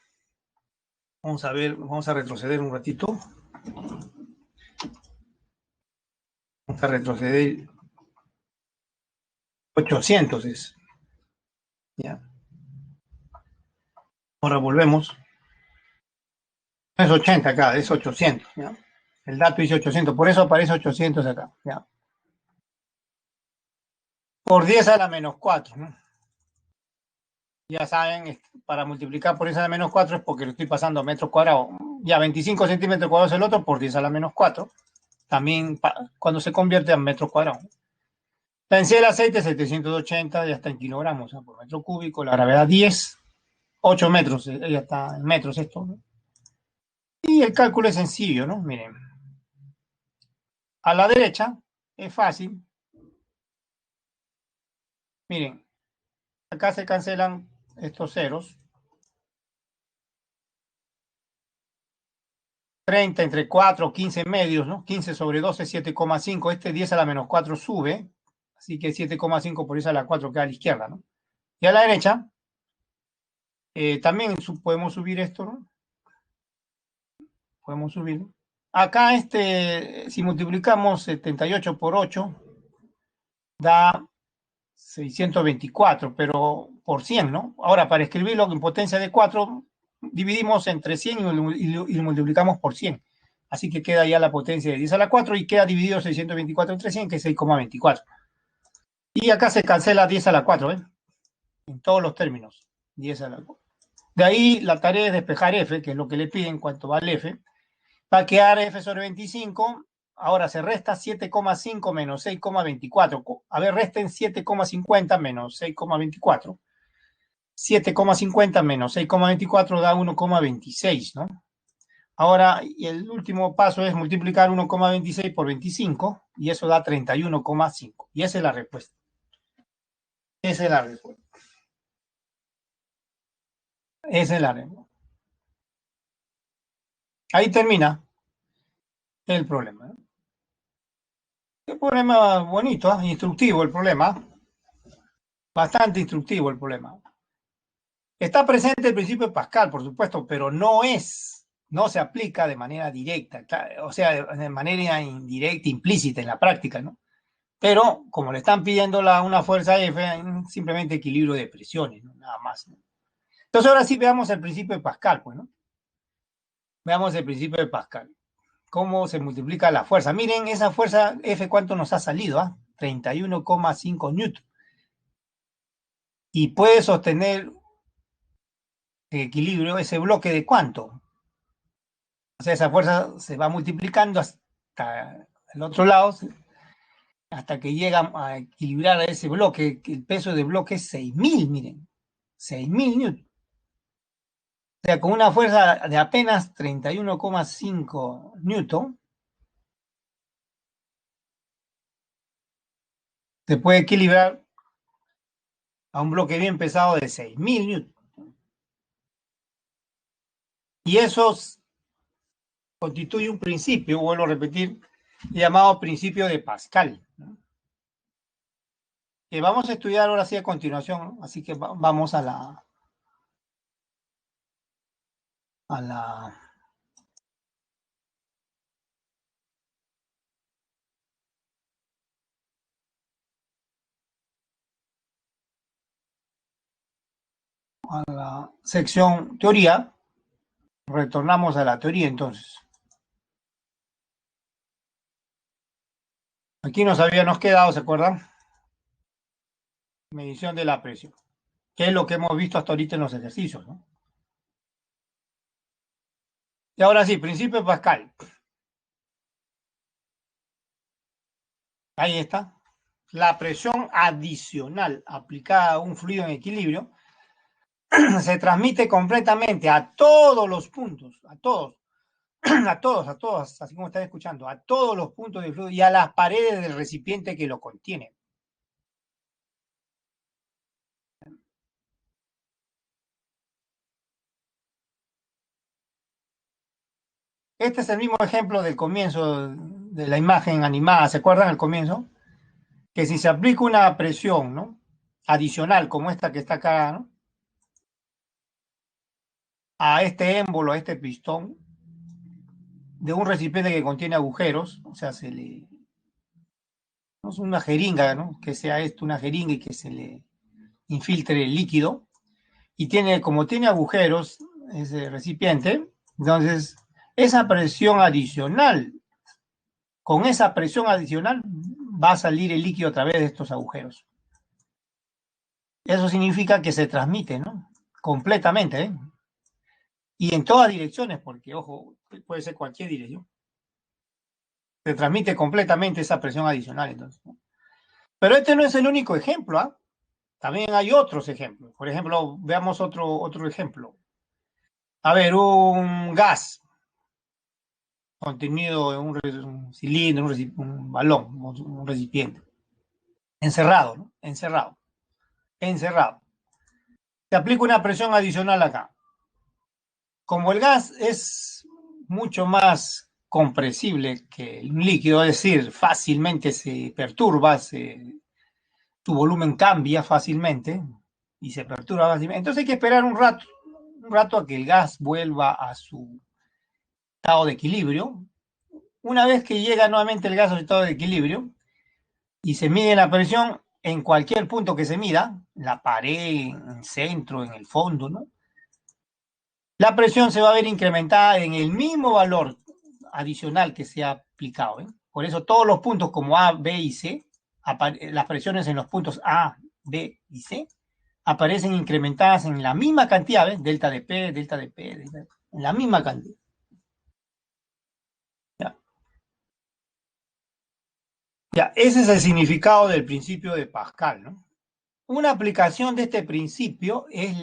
Vamos a ver, vamos a retroceder un ratito. Vamos a retroceder. 800 es. ¿Ya? Ahora volvemos. No es 80 acá, es 800. ¿Ya? El dato dice 800, por eso aparece 800 acá. ¿Ya? Por 10 a la menos 4. ¿No? Ya saben, para multiplicar por 10 a la menos 4 es porque lo estoy pasando a metros cuadrados. Ya 25 centímetros cuadrados el otro por 10 a la menos 4. También cuando se convierte en metros cuadrados. La densidad del aceite 780, ya está en kilogramos, ¿no? Por metro cúbico. La gravedad 10, 8 metros, ya está en metros esto, ¿no? Y el cálculo es sencillo, ¿no? Miren, a la derecha es fácil. Miren, acá se cancelan estos ceros. 30 entre 4, 15 medios, ¿no? 15 sobre 12, 7,5. Este 10 a la menos 4 sube, así que 7,5 por 10 a la 4 queda a la izquierda, ¿no? Y a la derecha, también podemos subir esto, ¿no? Podemos subir. Acá, si multiplicamos 78 por 8, da 624, pero por 100, ¿no? Ahora, para escribirlo en potencia de 4, dividimos entre 100 y multiplicamos por 100. Así que queda ya la potencia de 10 a la 4 y queda dividido 624 entre 100, que es 6,24. Y acá se cancela 10 a la 4, ¿eh? En todos los términos. 10 a la 4. De ahí la tarea es despejar F, que es lo que le piden, cuánto vale F. Va a quedar F sobre 25. Ahora se resta 7,5 menos 6,24. A ver, resten 7,50 menos 6,24. 7,50 menos 6,24 da 1,26, ¿no? Ahora, y el último paso es multiplicar 1,26 por 25 y eso da 31,5. Y esa es la respuesta. Esa es la respuesta. Esa es la respuesta. Ahí termina el problema, ¿no? Qué problema bonito, ¿eh? Instructivo el problema. Bastante instructivo el problema. Está presente el principio de Pascal, por supuesto, pero no se aplica de manera directa, o sea, de manera indirecta, implícita en la práctica, ¿no? Pero como le están pidiendo una fuerza F, simplemente equilibrio de presiones, ¿no? Nada más, ¿no? Entonces ahora sí veamos el principio de Pascal, pues, ¿no? Veamos el principio de Pascal. Cómo se multiplica la fuerza. Miren esa fuerza F, ¿cuánto nos ha salido? ¿Ah? 31,5 newton. Y puede sostener el equilibrio, ese bloque de cuánto. O sea, esa fuerza se va multiplicando hasta el otro lado, hasta que llega a equilibrar a ese bloque, que el peso del bloque es 6.000, miren, 6.000 newton. O sea, con una fuerza de apenas 31,5 newton, se puede equilibrar a un bloque bien pesado de 6.000 newton. Y eso constituye un principio, vuelvo a repetir, llamado principio de Pascal, ¿no? Que vamos a estudiar ahora sí a continuación, ¿no? Así que vamos a la sección teoría. Retornamos a la teoría entonces. Aquí nos habíamos quedado, ¿se acuerdan? Medición de la presión, que es lo que hemos visto hasta ahorita en los ejercicios, ¿no? Y ahora sí, principio de Pascal. Ahí está. La presión adicional aplicada a un fluido en equilibrio se transmite completamente a todos los puntos, a todos, a todos, así como están escuchando, a todos los puntos del fluido y a las paredes del recipiente que lo contiene. Este es el mismo ejemplo del comienzo de la imagen animada, ¿se acuerdan al comienzo? Que si se aplica una presión, ¿no?, adicional, como esta que está acá, ¿no?, a este émbolo, a este pistón, de un recipiente que contiene agujeros, o sea, no es una jeringa, ¿no?, que sea esto una jeringa y que se le infiltre el líquido, y como tiene agujeros ese recipiente, entonces esa presión adicional, con esa presión adicional va a salir el líquido a través de estos agujeros. Eso significa que se transmite, ¿no?, completamente, ¿eh?, y en todas direcciones, porque, ojo, puede ser cualquier dirección. Se transmite completamente esa presión adicional, entonces, ¿no? Pero este no es el único ejemplo, ¿ah? También hay otros ejemplos. Por ejemplo, veamos otro ejemplo. A ver, un gas contenido en un cilindro, un balón, un recipiente. Encerrado, ¿no? Encerrado. Se aplica una presión adicional acá. Como el gas es mucho más compresible que un líquido, es decir, fácilmente se perturba, su volumen cambia fácilmente y se perturba fácilmente. Entonces hay que esperar un rato a que el gas vuelva a su estado de equilibrio. Una vez que llega nuevamente el gas a su estado de equilibrio y se mide la presión en cualquier punto que se mida, la pared, en el centro, en el fondo, ¿no?, la presión se va a ver incrementada en el mismo valor adicional que se ha aplicado, ¿eh? Por eso todos los puntos como A, B y C, las presiones en los puntos A, B y C aparecen incrementadas en la misma cantidad, ¿ves? Delta de P, en la misma cantidad. ¿Ya? Ya, ese es el significado del principio de Pascal, ¿no? Una aplicación de este principio es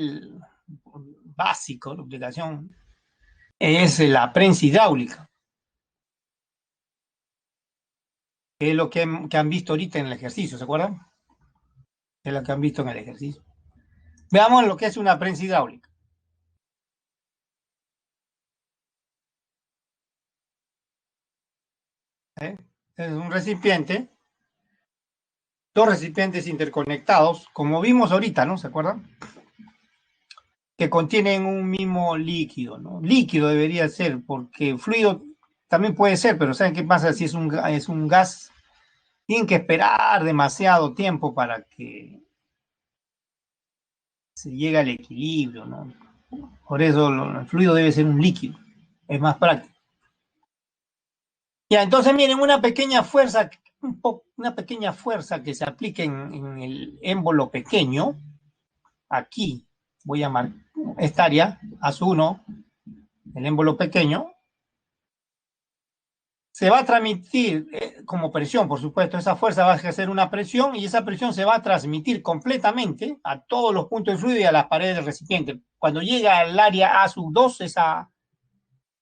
básico, la aplicación es la prensa hidráulica, que es lo que han visto ahorita en el ejercicio, ¿se acuerdan? Es lo que han visto en el ejercicio. Veamos lo que es una prensa hidráulica. Es un recipiente, dos recipientes interconectados, como vimos ahorita, ¿no? ¿Se acuerdan? Que contienen un mismo líquido, ¿no? Líquido debería ser, porque fluido también puede ser, pero ¿saben qué pasa si es un gas? Tienen que esperar demasiado tiempo para que se llegue al equilibrio, ¿no? Por eso el fluido debe ser un líquido, es más práctico. Ya, entonces miren, una pequeña fuerza que se aplique en el émbolo pequeño, aquí voy a llamar esta área, AS1, el émbolo pequeño, se va a transmitir como presión, por supuesto. Esa fuerza va a ejercer una presión y esa presión se va a transmitir completamente a todos los puntos de fluido y a las paredes del recipiente. Cuando llega al área A2,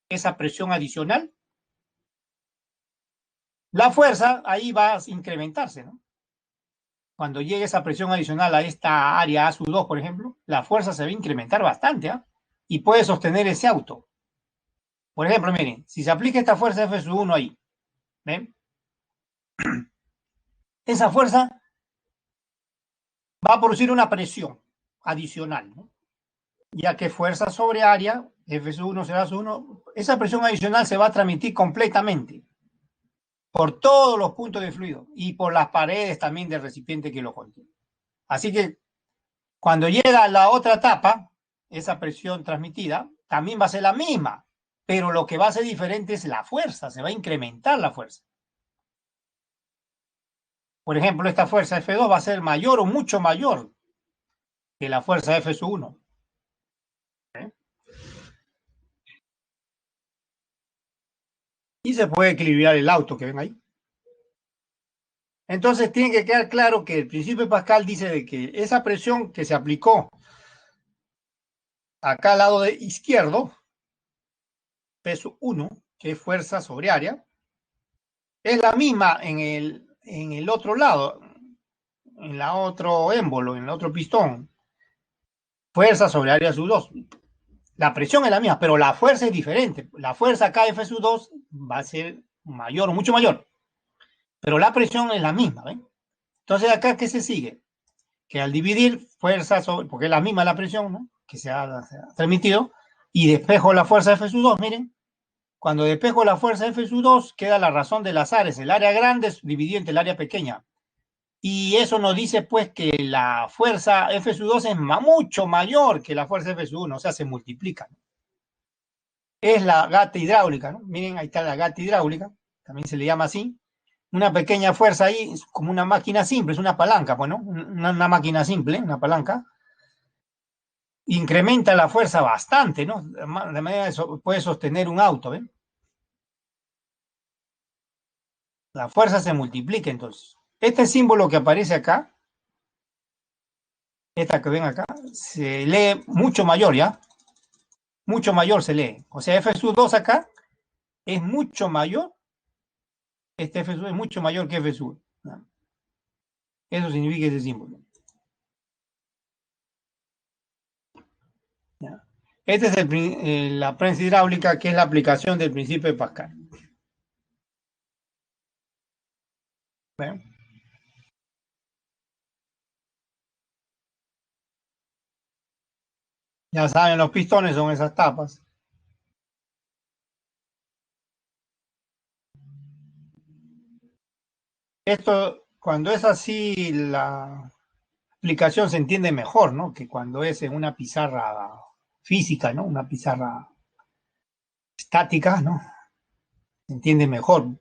esa presión adicional, la fuerza ahí va a incrementarse, ¿no? Cuando llegue esa presión adicional a esta área A2, por ejemplo, la fuerza se va a incrementar bastante, ¿eh?, y puede sostener ese auto. Por ejemplo, miren, si se aplica esta fuerza F1 ahí, ¿ven? Esa fuerza va a producir una presión adicional, ¿no? Ya que fuerza sobre área, F1 será F1, esa presión adicional se va a transmitir completamente por todos los puntos de fluido y por las paredes también del recipiente que lo contiene. Así que cuando llega a la otra etapa, esa presión transmitida también va a ser la misma, pero lo que va a ser diferente es la fuerza, se va a incrementar la fuerza. Por ejemplo, esta fuerza F2 va a ser mayor o mucho mayor que la fuerza F1. Y se puede equilibrar el auto que ven ahí. Entonces tiene que quedar claro que el principio de Pascal dice de que esa presión que se aplicó acá al lado de izquierdo, peso 1, que es fuerza sobre área, es la misma en el otro lado, en la otro émbolo, en el otro pistón. Fuerza sobre área sub 2. La presión es la misma, pero la fuerza es diferente. La fuerza acá F sub 2 va a ser mayor, mucho mayor, pero la presión es la misma, ¿ven? Entonces acá, ¿qué se sigue? Que al dividir fuerza sobre, porque es la misma la presión, ¿no? Que se ha transmitido, y despejo la fuerza F sub 2, miren, cuando despejo la fuerza F sub 2, queda la razón de las áreas, el área grande es dividido entre el área pequeña. Y eso nos dice pues que la fuerza F sub 2 es mucho mayor que la fuerza F sub 1, o sea, se multiplica. Es la gata hidráulica, ¿no? Miren, ahí está la gata hidráulica, también se le llama así. Una pequeña fuerza ahí, es como una máquina simple, es una palanca, pues, ¿no? Una máquina simple, una palanca. Incrementa la fuerza bastante, ¿no? De manera que puede sostener un auto, ¿ven? La fuerza se multiplica entonces. Este símbolo que aparece acá, esta que ven acá, se lee mucho mayor, ¿ya? Mucho mayor se lee. O sea, F sub 2 acá es mucho mayor, este F sub es mucho mayor que F sub, ¿no? Eso significa ese símbolo. ¿Ya? Esta es la prensa hidráulica, que es la aplicación del principio de Pascal. ¿Ven? Ya saben, los pistones son esas tapas. Esto, cuando es así, la aplicación se entiende mejor, ¿no? Que cuando es en una pizarra física, ¿no? Una pizarra estática, ¿no? Se entiende mejor.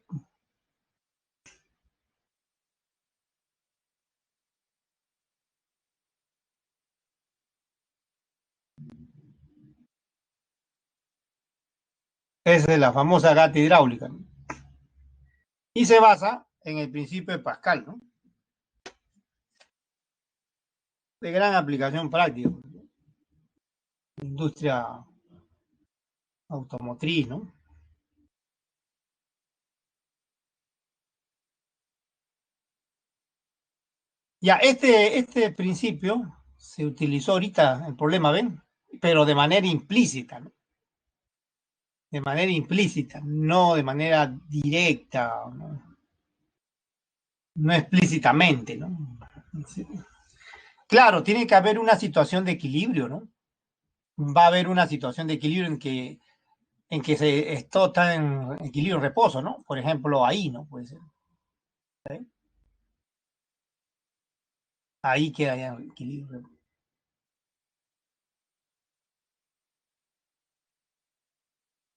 Esa es la famosa gata hidráulica, ¿no? Y se basa en el principio de Pascal, ¿no? De gran aplicación práctica, industria automotriz, ¿no? Ya, este principio se utilizó ahorita, el problema, ¿ven? Pero de manera implícita, ¿no? De manera implícita, no de manera directa, ¿no? No explícitamente, ¿no? Sí. Claro, tiene que haber una situación de equilibrio, ¿no? Va a haber una situación de equilibrio esto está en equilibrio reposo, ¿no? Por ejemplo, ahí, ¿no? Puede ser. ¿Eh? Ahí queda ya el equilibrio.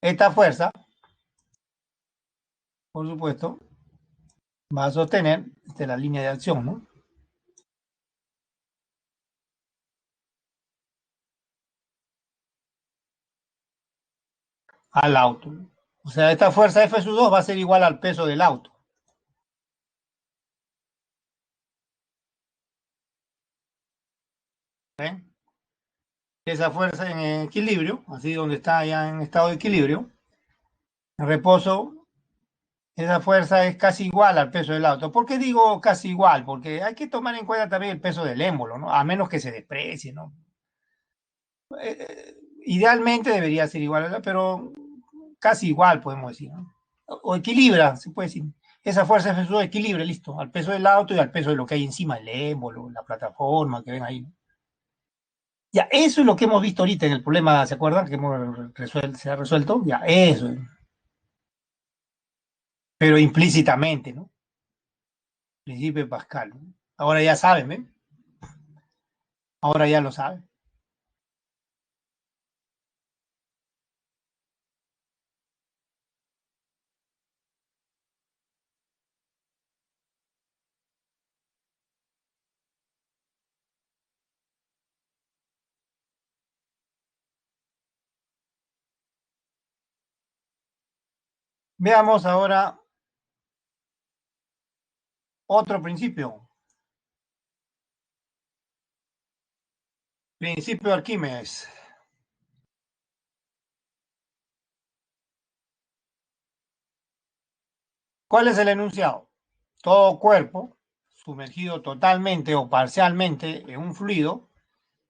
Esta fuerza, por supuesto, va a sostener la línea de acción, ¿no? Al auto. O sea, esta fuerza F sub 2 va a ser igual al peso del auto. ¿Eh? Esa fuerza en equilibrio, así donde está ya en estado de equilibrio, en reposo, esa fuerza es casi igual al peso del auto. ¿Por qué digo casi igual? Porque hay que tomar en cuenta también el peso del émbolo, ¿no? A menos que se desprecie, ¿no? Idealmente debería ser igual, pero casi igual, podemos decir, ¿no? O equilibra, se puede decir. Esa fuerza F sub equilibra, listo, al peso del auto y al peso de lo que hay encima, el émbolo, la plataforma que ven ahí, ¿no? Ya, eso es lo que hemos visto ahorita en el problema, ¿se acuerdan? Que hemos resuelto, se ha resuelto, ya, eso, pero implícitamente, ¿no? Principio de Pascal, ¿no? Ahora ya saben, ¿ven? Ahora ya lo saben. Veamos ahora otro principio, principio de Arquímedes. ¿Cuál es el enunciado? Todo cuerpo, sumergido totalmente o parcialmente en un fluido,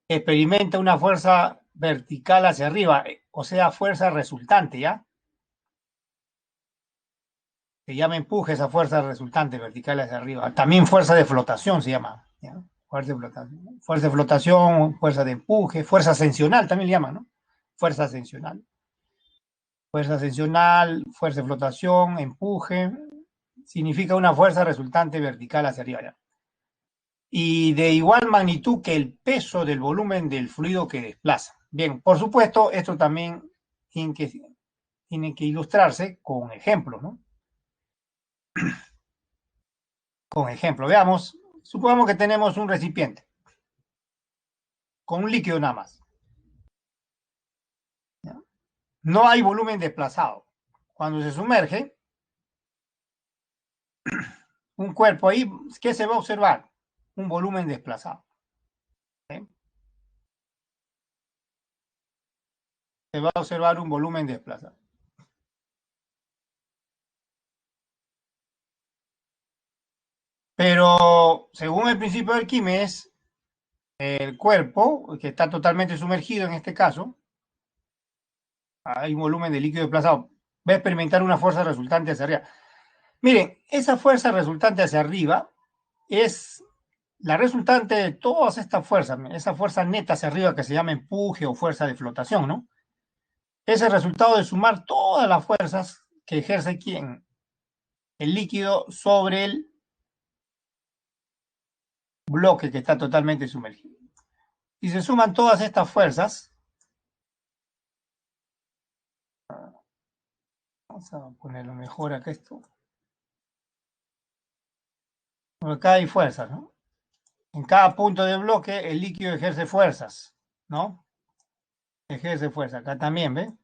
experimenta una fuerza vertical hacia arriba, o sea, fuerza resultante, ¿ya? Se llama empuje esa fuerza resultante vertical hacia arriba. También fuerza de flotación se llama. ¿Ya? Fuerza de flotación, fuerza de empuje, fuerza ascensional también le llaman, ¿no? Fuerza ascensional. Fuerza ascensional, fuerza de flotación, empuje, significa una fuerza resultante vertical hacia arriba. ¿Ya? Y de igual magnitud que el peso del volumen del fluido que desplaza. Bien, por supuesto, esto también tiene que ilustrarse con ejemplos, ¿no? Con ejemplo, veamos, supongamos que tenemos un recipiente con un líquido nada más. ¿Ya? No hay volumen desplazado. Cuando se sumerge un cuerpo ahí, ¿qué se va a observar? Un volumen desplazado. ¿Sí? Se va a observar un volumen desplazado. Pero según el principio de Arquímedes, el cuerpo, que está totalmente sumergido en este caso, hay un volumen de líquido desplazado, va a experimentar una fuerza resultante hacia arriba. Miren, esa fuerza resultante hacia arriba es la resultante de todas estas fuerzas, esa fuerza neta hacia arriba que se llama empuje o fuerza de flotación, ¿no? Es el resultado de sumar todas las fuerzas que ejerce quien, el líquido sobre el bloque que está totalmente sumergido. Si se suman todas estas fuerzas, vamos a ponerlo mejor acá esto. Acá hay fuerzas, ¿no? En cada punto del bloque el líquido ejerce fuerzas, ¿no? Ejerce fuerza. Acá también, ¿ven?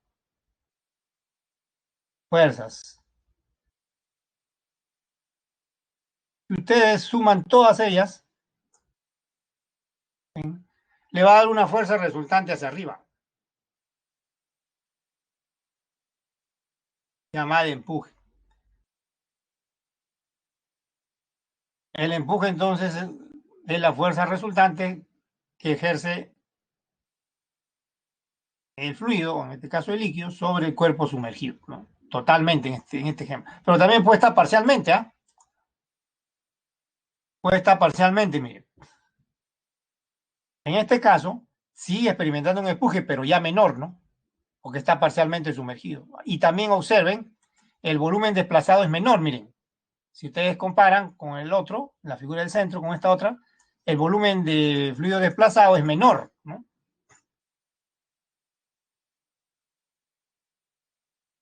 Fuerzas. Si ustedes suman todas ellas, ¿ven? Le va a dar una fuerza resultante hacia arriba, llamada empuje. El empuje entonces es la fuerza resultante que ejerce el fluido, en este caso el líquido, sobre el cuerpo sumergido, ¿no? Totalmente en este ejemplo. Pero también puede estar parcialmente, ¿ah? Puede estar parcialmente, mire. En este caso, sigue experimentando un empuje, pero ya menor, ¿no? Porque está parcialmente sumergido. Y también observen, el volumen desplazado es menor, miren. Si ustedes comparan con el otro, la figura del centro, con esta otra, el volumen de fluido desplazado es menor, ¿no?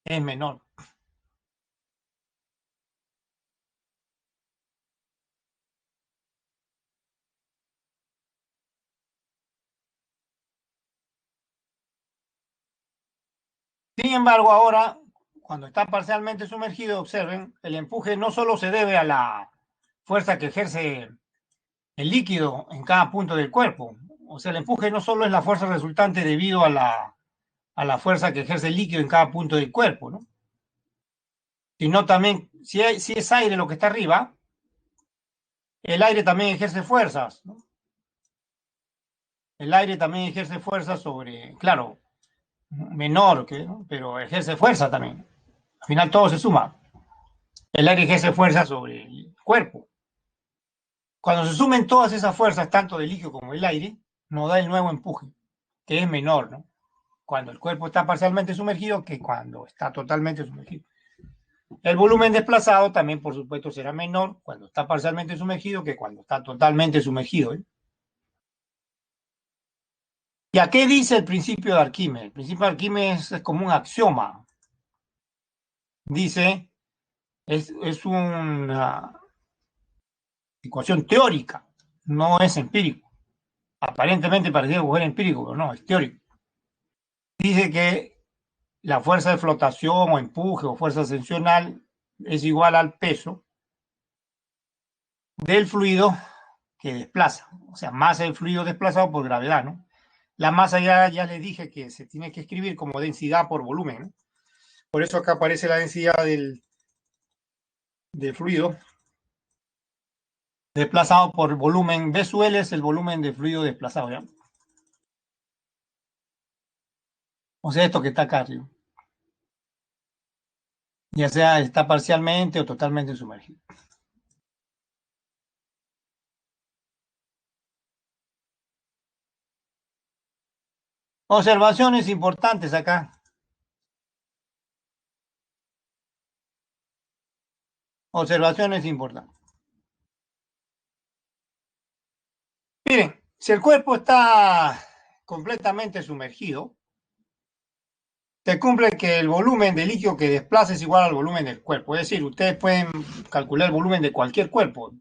Es menor. Sin embargo, ahora, cuando está parcialmente sumergido, observen, el empuje no solo se debe a la fuerza que ejerce el líquido en cada punto del cuerpo. O sea, el empuje no solo es la fuerza resultante debido a la fuerza que ejerce el líquido en cada punto del cuerpo, ¿no? Sino también, si es aire lo que está arriba, el aire también ejerce fuerzas, ¿no? El aire también ejerce fuerza sobre, claro, menor, ¿no? Pero ejerce fuerza también. Al final todo se suma. El aire ejerce fuerza sobre el cuerpo. Cuando se sumen todas esas fuerzas, tanto del líquido como del aire, nos da el nuevo empuje, que es menor, ¿no? Cuando el cuerpo está parcialmente sumergido que cuando está totalmente sumergido. El volumen desplazado también, por supuesto, será menor cuando está parcialmente sumergido que cuando está totalmente sumergido, ¿eh? ¿Y a qué dice el principio de Arquímedes? El principio de Arquímedes es como un axioma. Dice, es una ecuación teórica, no es empírico. Aparentemente parecía que fuera empírico, pero no, es teórico. Dice que la fuerza de flotación o empuje o fuerza ascensional es igual al peso del fluido que desplaza, o sea, masa del fluido desplazado por gravedad, ¿no? La masa ya les dije que se tiene que escribir como densidad por volumen, ¿no? Por eso acá aparece la densidad del fluido desplazado por volumen. B sub L es el volumen de fluido desplazado, ¿ya? O sea, esto que está acá arriba. ya sea está parcialmente o totalmente sumergido. Observaciones importantes acá. Observaciones importantes. Miren, si el cuerpo está completamente sumergido, se cumple que el volumen de líquido que desplaza es igual al volumen del cuerpo. Es decir, ustedes pueden calcular el volumen de cualquier cuerpo,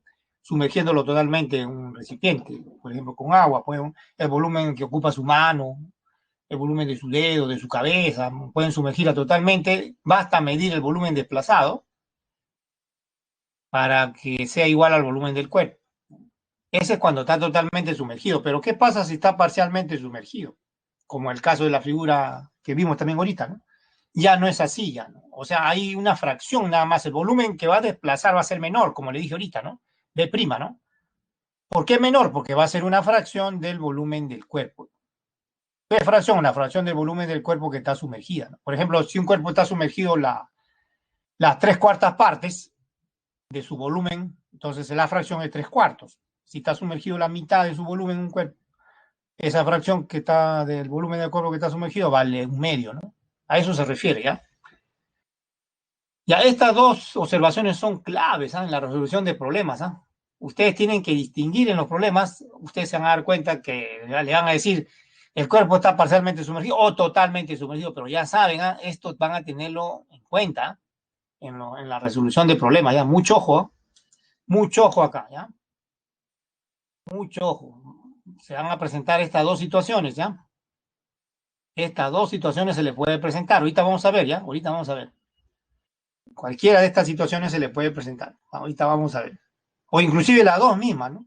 sumergiéndolo totalmente en un recipiente, por ejemplo, con agua, pueden, el volumen que ocupa su mano, el volumen de su dedo, de su cabeza, pueden sumergirla totalmente, basta medir el volumen desplazado para que sea igual al volumen del cuerpo. Ese es cuando está totalmente sumergido, pero ¿qué pasa si está parcialmente sumergido? Como el caso de la figura que vimos también ahorita, ¿no? Ya no es así, ya, ¿no? O sea, hay una fracción nada más, el volumen que va a desplazar va a ser menor, como le dije ahorita, ¿no? B', ¿no? ¿Por qué menor? Porque va a ser una fracción del volumen del cuerpo. ¿Qué fracción? Una fracción del volumen del cuerpo que está sumergida, ¿no? Por ejemplo, si un cuerpo está sumergido las 3/4 partes de su volumen, entonces la fracción es 3/4. Si está sumergido la mitad de su volumen en un cuerpo, esa fracción que está del volumen del cuerpo que está sumergido vale 1/2, ¿no? A eso se refiere, ¿ya? Ya estas dos observaciones son claves, ¿ah? En la resolución de problemas, ¿ah? Ustedes tienen que distinguir en los problemas, ustedes se van a dar cuenta que le van a decir el cuerpo está parcialmente sumergido o totalmente sumergido, pero ya saben, ¿ah? Esto van a tenerlo en cuenta en la resolución de problemas, ¿ya? Mucho ojo acá, ¿ya? Mucho ojo. Se van a presentar estas dos situaciones, ¿ya? Estas dos situaciones se le puede presentar. Ahorita vamos a ver, ¿ya? Ahorita vamos a ver. Cualquiera de estas situaciones se le puede presentar. Ahorita vamos a ver. O inclusive las dos mismas, ¿no?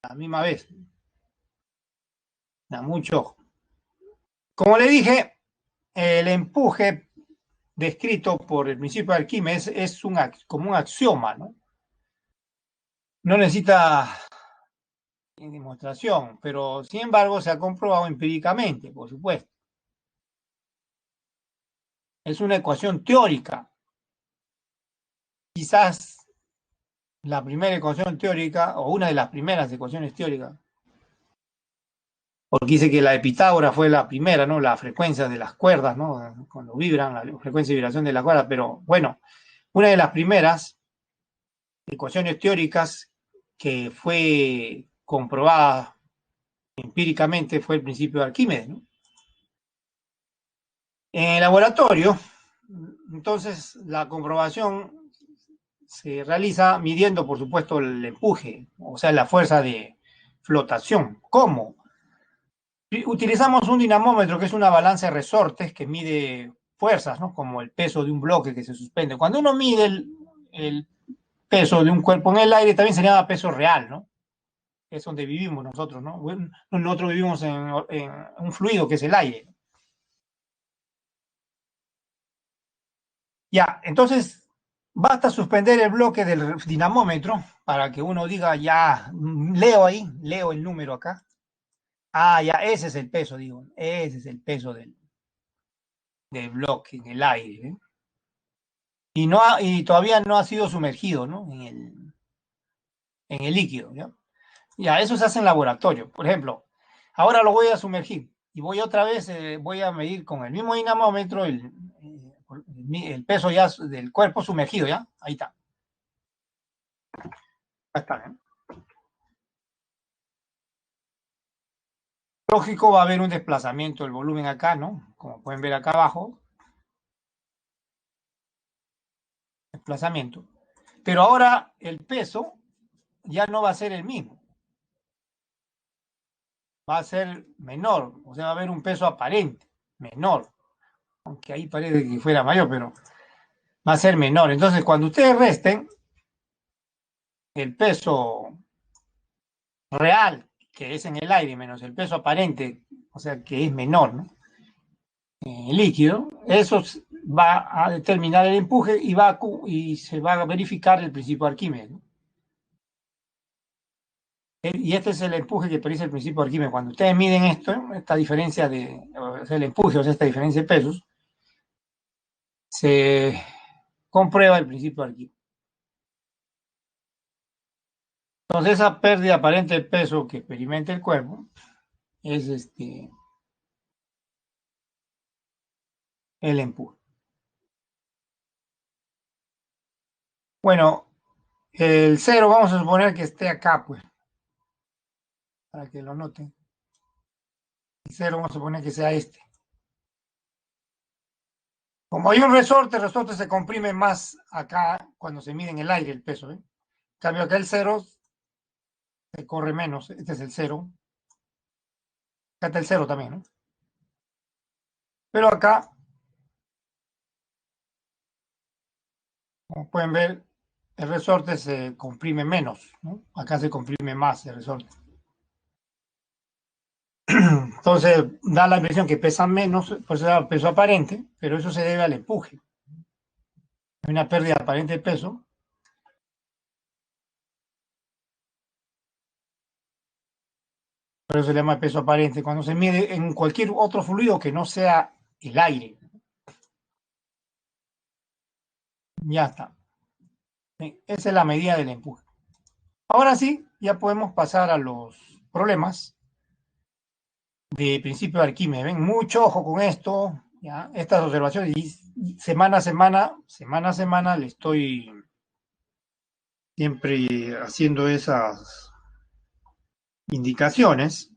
La misma vez. Da mucho ojo. Como le dije, el empuje descrito por el principio de Arquímedes es como un axioma, ¿no? No necesita demostración, pero sin embargo se ha comprobado empíricamente, por supuesto. Es una ecuación teórica. Quizás la primera ecuación teórica, o una de las primeras ecuaciones teóricas, porque dice que la de Pitágoras fue la primera, ¿no? La frecuencia de las cuerdas, ¿no? Cuando vibran, la frecuencia de vibración de las cuerdas, pero bueno, una de las primeras ecuaciones teóricas que fue comprobada empíricamente fue el principio de Arquímedes, ¿no? En el laboratorio, entonces, la comprobación se realiza midiendo, por supuesto, el empuje, o sea, la fuerza de flotación. ¿Cómo? Utilizamos un dinamómetro, que es una balanza de resortes que mide fuerzas, ¿no? Como el peso de un bloque que se suspende. Cuando uno mide el peso de un cuerpo en el aire, también se llama peso real, ¿no? Es donde vivimos nosotros, ¿no? Nosotros vivimos en un fluido que es el aire. Ya, entonces basta suspender el bloque del dinamómetro para que uno diga, ya, leo ahí, leo el número acá. Ah, ya, ese es el peso, digo, ese es el peso del bloque en el aire, ¿eh? Y todavía no ha sido sumergido, ¿no? En el líquido, ¿ya? Ya, eso se hace en laboratorio. Por ejemplo, ahora lo voy a sumergir y voy otra vez, voy a medir con el mismo dinamómetro el peso ya del cuerpo sumergido, ¿ya? Ahí está. Ahí está, ¿eh? Lógico, va a haber un desplazamiento del volumen acá, ¿no? Como pueden ver acá abajo, desplazamiento. Pero ahora el peso ya no va a ser el mismo, va a ser menor, o sea, va a haber un peso aparente, menor, aunque ahí parece que fuera mayor, pero va a ser menor. Entonces, cuando ustedes resten el peso real, que es en el aire, menos el peso aparente, o sea, que es menor, ¿no? Líquido, eso va a determinar el empuje y se va a verificar el principio de Arquímedes, ¿no? Y este es el empuje que utiliza el principio de Arquímedes. Cuando ustedes miden esta diferencia o sea, el empuje, o sea, esta diferencia de pesos, se comprueba el principio de Arquímedes. Entonces, esa pérdida aparente de peso que experimenta el cuerpo es el empuje. Bueno, el cero vamos a suponer que esté acá, pues, para que lo noten. El cero vamos a suponer que sea este. Como hay un resorte, el resorte se comprime más acá cuando se mide en el aire el peso. En cambio, acá el cero se corre menos. Este es el cero. Acá está el cero también, ¿no? Pero acá, como pueden ver, el resorte se comprime menos, ¿no? Acá se comprime más el resorte. Entonces, da la impresión que pesa menos, pues da peso aparente, pero eso se debe al empuje. Hay una pérdida aparente de peso. Por eso se llama peso aparente, cuando se mide en cualquier otro fluido que no sea el aire. Ya está. Esa es la medida del empuje. Ahora sí, ya podemos pasar a los problemas de principio de Arquímedes. Ven, mucho ojo con esto, ¿ya? Estas observaciones, y semana a semana le estoy siempre haciendo esas indicaciones,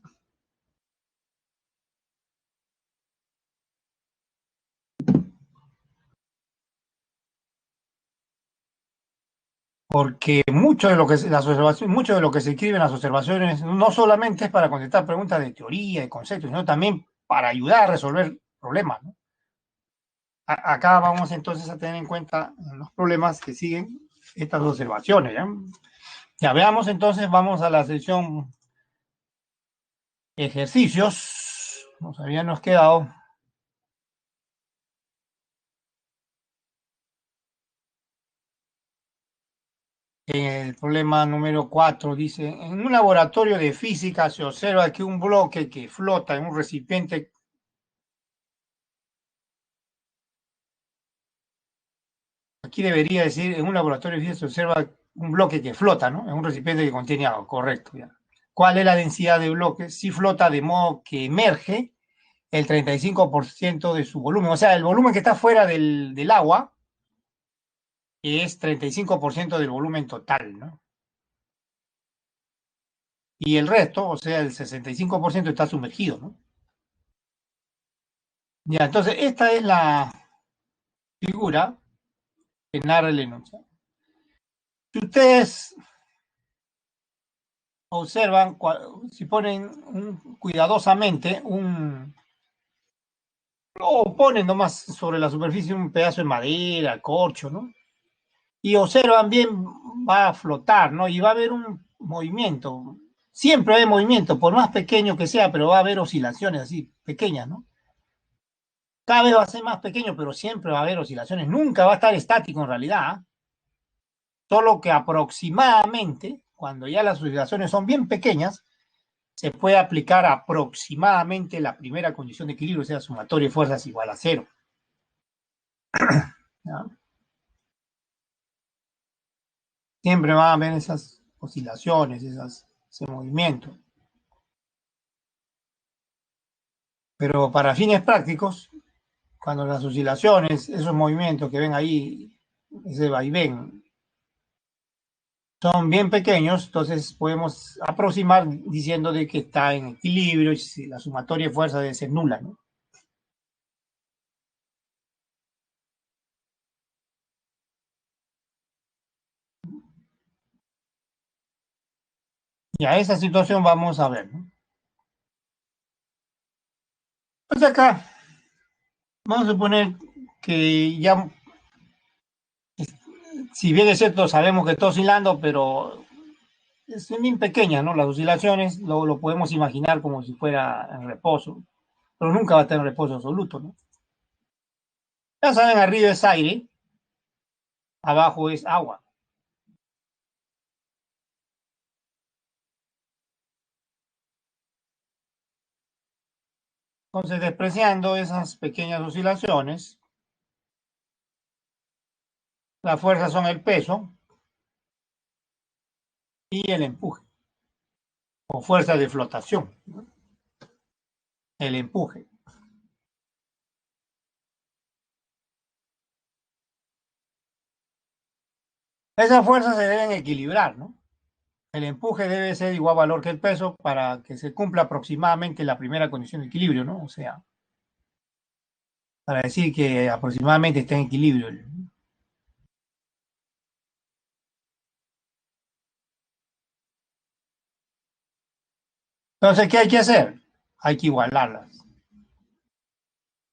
porque mucho de lo que se escribe en las observaciones no solamente es para contestar preguntas de teoría, de conceptos, sino también para ayudar a resolver problemas, ¿no? Acá vamos entonces a tener en cuenta los problemas que siguen estas observaciones. ¿Ya? Ya veamos entonces, vamos a la sección ejercicios. Nos habíamos quedado en el problema número 4. Dice, en un laboratorio de física se observa que un bloque que flota en un recipiente. Aquí debería decir, en un laboratorio de física se observa un bloque que flota, ¿no? En un recipiente que contiene agua, correcto. ¿Ya? ¿Cuál es la densidad de bloques? Si flota de modo que emerge el 35% de su volumen. O sea, el volumen que está fuera del agua es 35% del volumen total, ¿no? Y el resto, o sea, el 65% está sumergido, ¿no? Ya, entonces esta es la figura que narra el enunciado. Si ustedes observan, si ponen cuidadosamente o ponen nomás sobre la superficie un pedazo de madera, corcho, ¿no? Y observan bien, va a flotar, ¿no? Y va a haber un movimiento. Siempre hay movimiento, por más pequeño que sea, pero va a haber oscilaciones así, pequeñas, ¿no? Cada vez va a ser más pequeño, pero siempre va a haber oscilaciones. Nunca va a estar estático en realidad. ¿Eh? Solo que aproximadamente, cuando ya las oscilaciones son bien pequeñas, se puede aplicar aproximadamente la primera condición de equilibrio, o sea, sumatoria de fuerzas igual a cero. ¿Ya? Siempre van a haber esas oscilaciones, ese movimiento. Pero para fines prácticos, cuando las oscilaciones, esos movimientos que ven ahí, ese vaivén, son bien pequeños, entonces podemos aproximar diciendo de que está en equilibrio y la sumatoria de fuerza debe ser nula, ¿no? Y a esa situación vamos a ver, ¿no? Pues acá, vamos a suponer que ya, si bien es cierto, sabemos que está oscilando, pero es bien pequeña, ¿no? Las oscilaciones lo podemos imaginar como si fuera en reposo, pero nunca va a estar en reposo absoluto, ¿no? Ya saben, arriba es aire, abajo es agua. Entonces, despreciando esas pequeñas oscilaciones, Las fuerzas son el peso y el empuje, o fuerza de flotación, el empuje. Esas fuerzas se deben equilibrar, ¿no? El empuje debe ser de igual valor que el peso para que se cumpla aproximadamente la primera condición de equilibrio, ¿no? O sea, para decir que aproximadamente está en equilibrio. Entonces, ¿qué hay que hacer? Hay que igualarlas.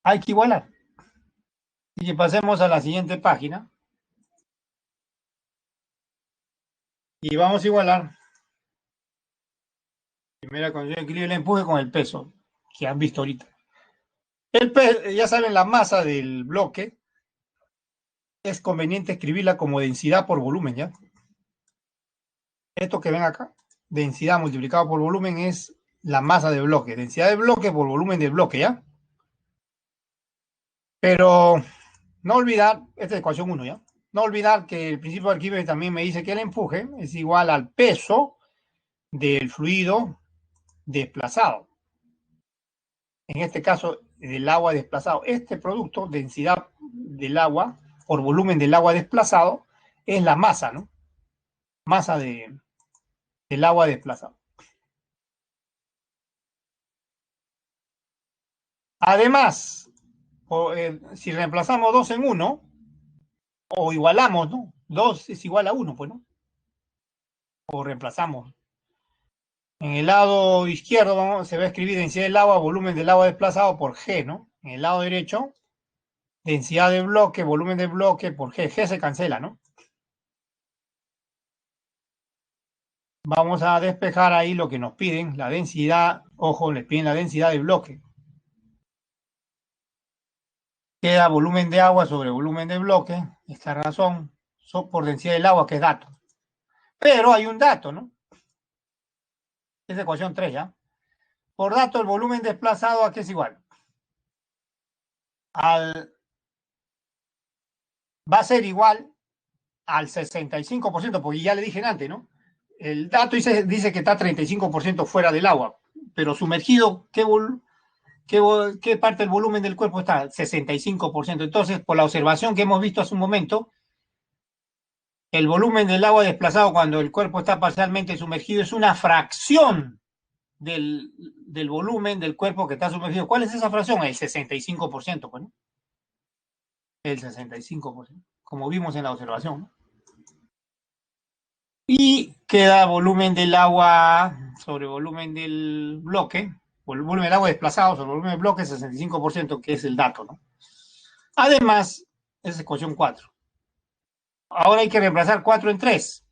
Hay que igualar. Y pasemos a la siguiente página y vamos a igualar primera condición de equilibrio el empuje con el peso que han visto ahorita. Ya saben, la masa del bloque es conveniente escribirla como densidad por volumen, ¿ya? Esto que ven acá, densidad multiplicado por volumen es la masa de bloque, densidad de bloque por volumen de bloque, ¿ya? Pero no olvidar, esta es ecuación 1, ¿ya? No olvidar que el principio de Arquímedes también me dice que el empuje es igual al peso del fluido desplazado. En este caso, del agua desplazado. Este producto, densidad del agua por volumen del agua desplazado, es la masa, ¿no? Masa del agua desplazado. Además, si reemplazamos 2 en 1, o igualamos, ¿no? 2 es igual a 1, pues, ¿no? O reemplazamos. En el lado izquierdo se va a escribir densidad del agua, volumen del agua desplazado por G, ¿no? En el lado derecho, densidad del bloque, volumen del bloque por G. G se cancela, ¿no? Vamos a despejar ahí lo que nos piden, la densidad, ojo, les piden la densidad del bloque. Queda volumen de agua sobre volumen de bloque, esta razón, por densidad del agua, que es dato. Pero hay un dato, ¿no? Es ecuación 3, ¿ya? Por dato, el volumen desplazado, ¿a qué es igual? Va a ser igual al 65%, porque ya le dije antes, ¿no? El dato dice que está 35% fuera del agua, pero sumergido, ¿qué parte del volumen del cuerpo está? 65%. Entonces, por la observación que hemos visto hace un momento, el volumen del agua desplazado cuando el cuerpo está parcialmente sumergido es una fracción del volumen del cuerpo que está sumergido. ¿Cuál es esa fracción? El 65%, pues, ¿no? El 65%, como vimos en la observación, ¿no? Y queda volumen del agua sobre volumen del bloque, volumen del agua desplazado sobre volumen del bloque, 65%, que es el dato, ¿no? Además, es ecuación 4. Ahora hay que reemplazar 4 en 3.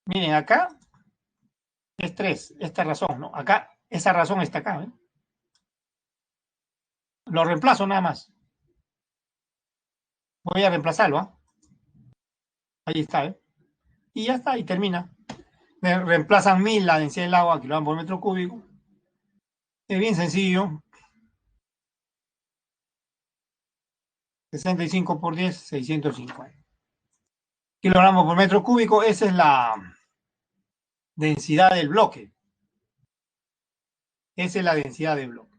Miren, acá es 3, esta razón, ¿no? Acá, esa razón está acá, ¿eh? Lo reemplazo nada más. Voy a reemplazarlo, ¿eh? Ahí está, ¿eh? Y ya está, y termina. Reemplazan 1000 la densidad del agua, kilogramo por metro cúbico. Es bien sencillo. 65 por 10, 650 kilogramos por metro cúbico. Esa es la densidad del bloque. Esa es la densidad del bloque.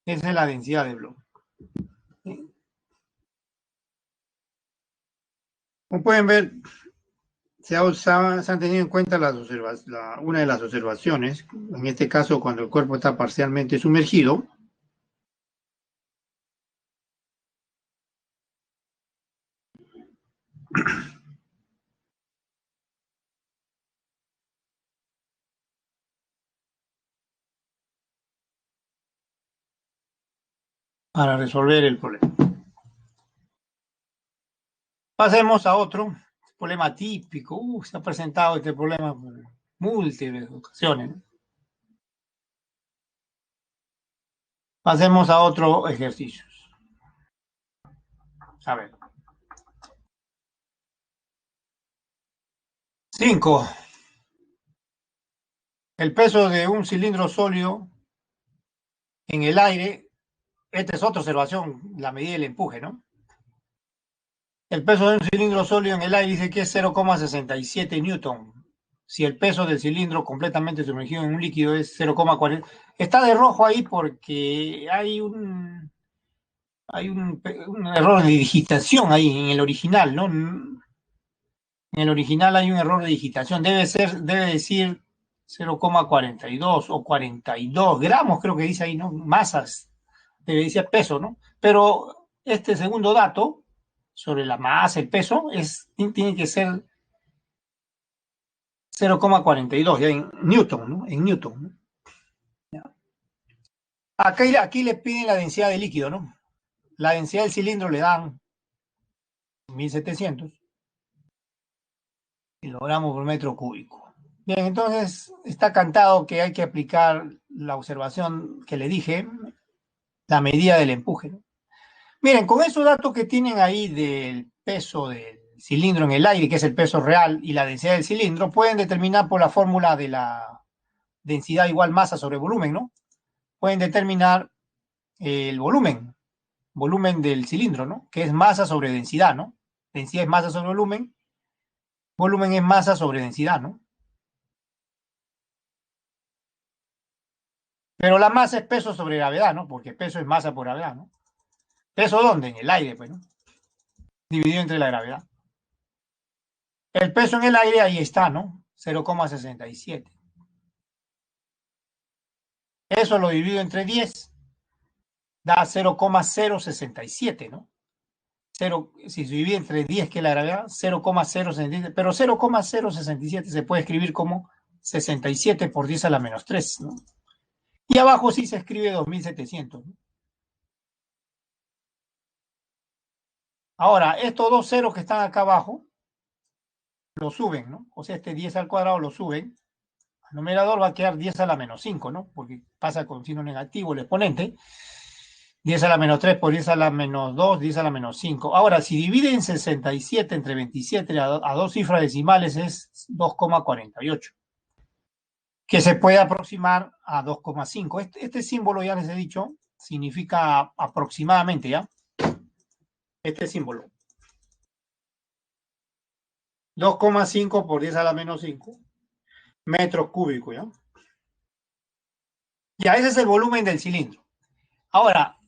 Esa es la densidad del bloque. Como pueden ver, se han tenido en cuenta una de las observaciones, en este caso cuando el cuerpo está parcialmente sumergido. Para resolver el problema. Pasemos a otro problema típico. Se ha presentado este problema en múltiples ocasiones, ¿no? Pasemos a otro ejercicio. A ver. 5. El peso de un cilindro sólido en el aire esta es otra observación, la medida del empuje, ¿no? El peso de un cilindro sólido en el aire dice que es 0,67 newton. Si el peso del cilindro completamente sumergido en un líquido es 0,40. Está de rojo ahí porque hay un error de digitación ahí en el original, ¿no? En el original hay un error de digitación. Debe decir 0,42 o 42 gramos, creo que dice ahí, ¿no? Masas, debe decir peso, ¿no? Pero este segundo dato sobre la masa, el peso, tiene que ser 0,42 ya en Newton, ¿no? En Newton, ¿no? Aquí le piden la densidad de líquido, ¿no? La densidad del cilindro le dan 1700 kilogramos por metro cúbico. Bien, entonces está cantado que hay que aplicar la observación que le dije, la medida del empuje, ¿no? Miren, con esos datos que tienen ahí del peso del cilindro en el aire, que es el peso real, y la densidad del cilindro, pueden determinar por la fórmula de la densidad igual masa sobre volumen, ¿no? Pueden determinar el volumen del cilindro, ¿no? Que es masa sobre densidad, ¿no? Densidad es masa sobre volumen es masa sobre densidad, ¿no? Pero la masa es peso sobre gravedad, ¿no? Porque peso es masa por gravedad, ¿no? ¿Peso dónde? En el aire, pues, ¿no? Dividido entre la gravedad. El peso en el aire, ahí está, ¿no? 0,67. Eso lo divido entre 10, da 0,067, ¿no? Si se divide entre 10, que es la gravedad, 0,067, pero 0,067 se puede escribir como 67 por 10 a la menos 3, ¿no? Y abajo sí se escribe 2700, ¿no? Ahora, estos dos ceros que están acá abajo, lo suben, ¿no? O sea, este 10 al cuadrado lo suben. El numerador va a quedar 10 a la menos 5, ¿no? Porque pasa con signo negativo el exponente. 10 a la menos 3 por 10 a la menos 2, 10 a la menos 5. Ahora, si dividen 67 entre 27 a dos cifras decimales es 2,48, que se puede aproximar a 2,5. Este símbolo, ya les he dicho, significa aproximadamente, ¿ya? Este símbolo. 2,5 por 10 a la menos 5 metros cúbicos, ¿ya? Ya, ese es el volumen del cilindro. Ahora,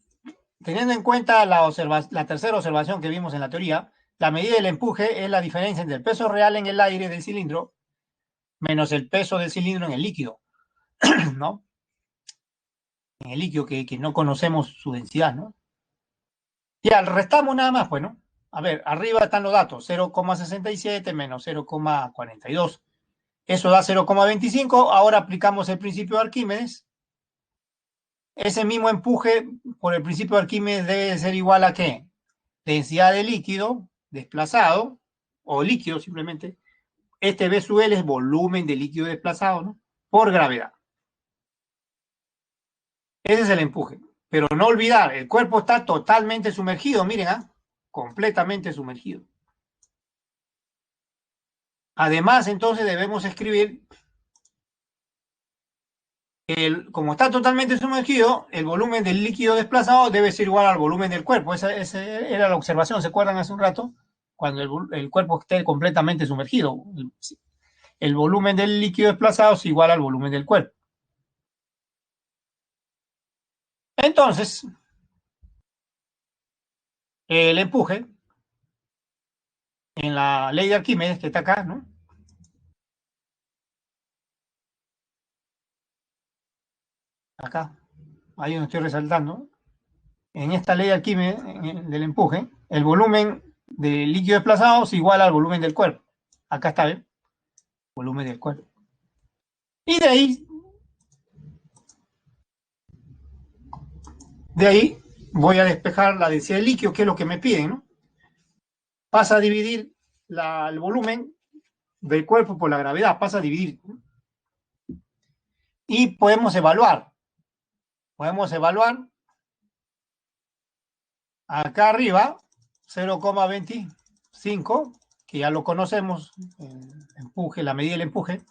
teniendo en cuenta la tercera observación que vimos en la teoría, la medida del empuje es la diferencia entre el peso real en el aire del cilindro menos el peso del cilindro en el líquido, ¿no? En el líquido que no conocemos su densidad, ¿no? Ya, restamos nada más, pues, ¿no? A ver, arriba están los datos, 0,67 menos 0,42. Eso da 0,25. Ahora aplicamos el principio de Arquímedes. Ese mismo empuje por el principio de Arquímedes debe ser igual a ¿qué? Densidad de líquido desplazado, o líquido simplemente. Este V sub L es volumen de líquido desplazado, ¿no? Por gravedad. Ese es el empuje. Pero no olvidar, el cuerpo está totalmente sumergido, miren, ¿ah? Completamente sumergido. Además, entonces debemos escribir, como está totalmente sumergido, el volumen del líquido desplazado debe ser igual al volumen del cuerpo. Esa era la observación, ¿se acuerdan hace un rato? Cuando el cuerpo esté completamente sumergido. El volumen del líquido desplazado es igual al volumen del cuerpo. Entonces, el empuje, en la ley de Arquímedes, que está acá, ¿no? Acá, ahí donde estoy resaltando, en esta ley de Arquímedes del empuje, el volumen del líquido desplazado es igual al volumen del cuerpo. Acá está, ¿eh? Volumen del cuerpo. Y de ahí voy a despejar la densidad del líquido, que es lo que me piden, ¿no? Pasa a dividir el volumen del cuerpo por la gravedad, pasa a dividir. Y podemos evaluar acá arriba 0,25, que ya lo conocemos, el empuje, la medida del empuje.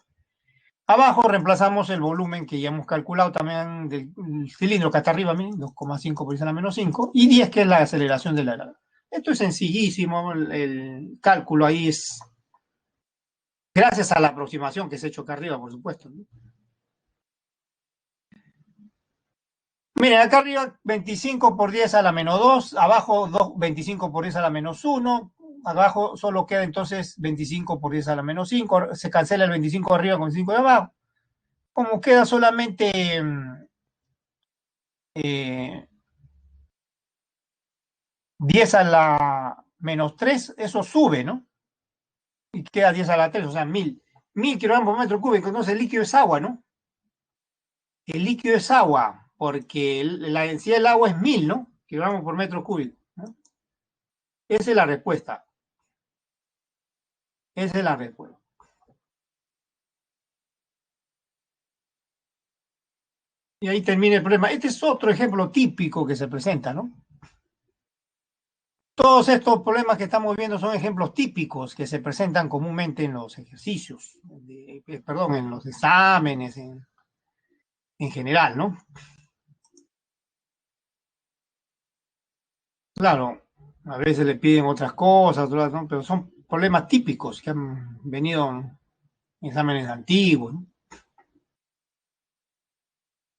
Abajo reemplazamos el volumen que ya hemos calculado también del cilindro que está arriba, miren, 2,5 por 10 a la menos 5, y 10 que es la aceleración de la helada. Esto es sencillísimo, el cálculo ahí es gracias a la aproximación que se ha hecho acá arriba, por supuesto, ¿no? Miren, acá arriba 25 por 10 a la menos 2, abajo 25 por 10 a la menos 1, abajo solo queda entonces 25 por 10 a la menos 5, se cancela el 25 de arriba con el 5 de abajo. Como queda solamente 10 a la menos 3, eso sube, ¿no? Y queda 10 a la 3, o sea, 1000 kilogramos por metro cúbico. Entonces el líquido es agua, ¿no? El líquido es agua, porque la densidad del agua es 1000, ¿no? Kilogramos por metro cúbico, ¿no? Esa es la respuesta. Esa es la respuesta. Y ahí termina el problema. Este es otro ejemplo típico que se presenta, ¿no? Todos estos problemas que estamos viendo son ejemplos típicos que se presentan comúnmente en los ejercicios, perdón, en los exámenes en general, ¿no? Claro, a veces le piden otras cosas, ¿no? Pero son problemas típicos que han venido en exámenes antiguos, ¿no?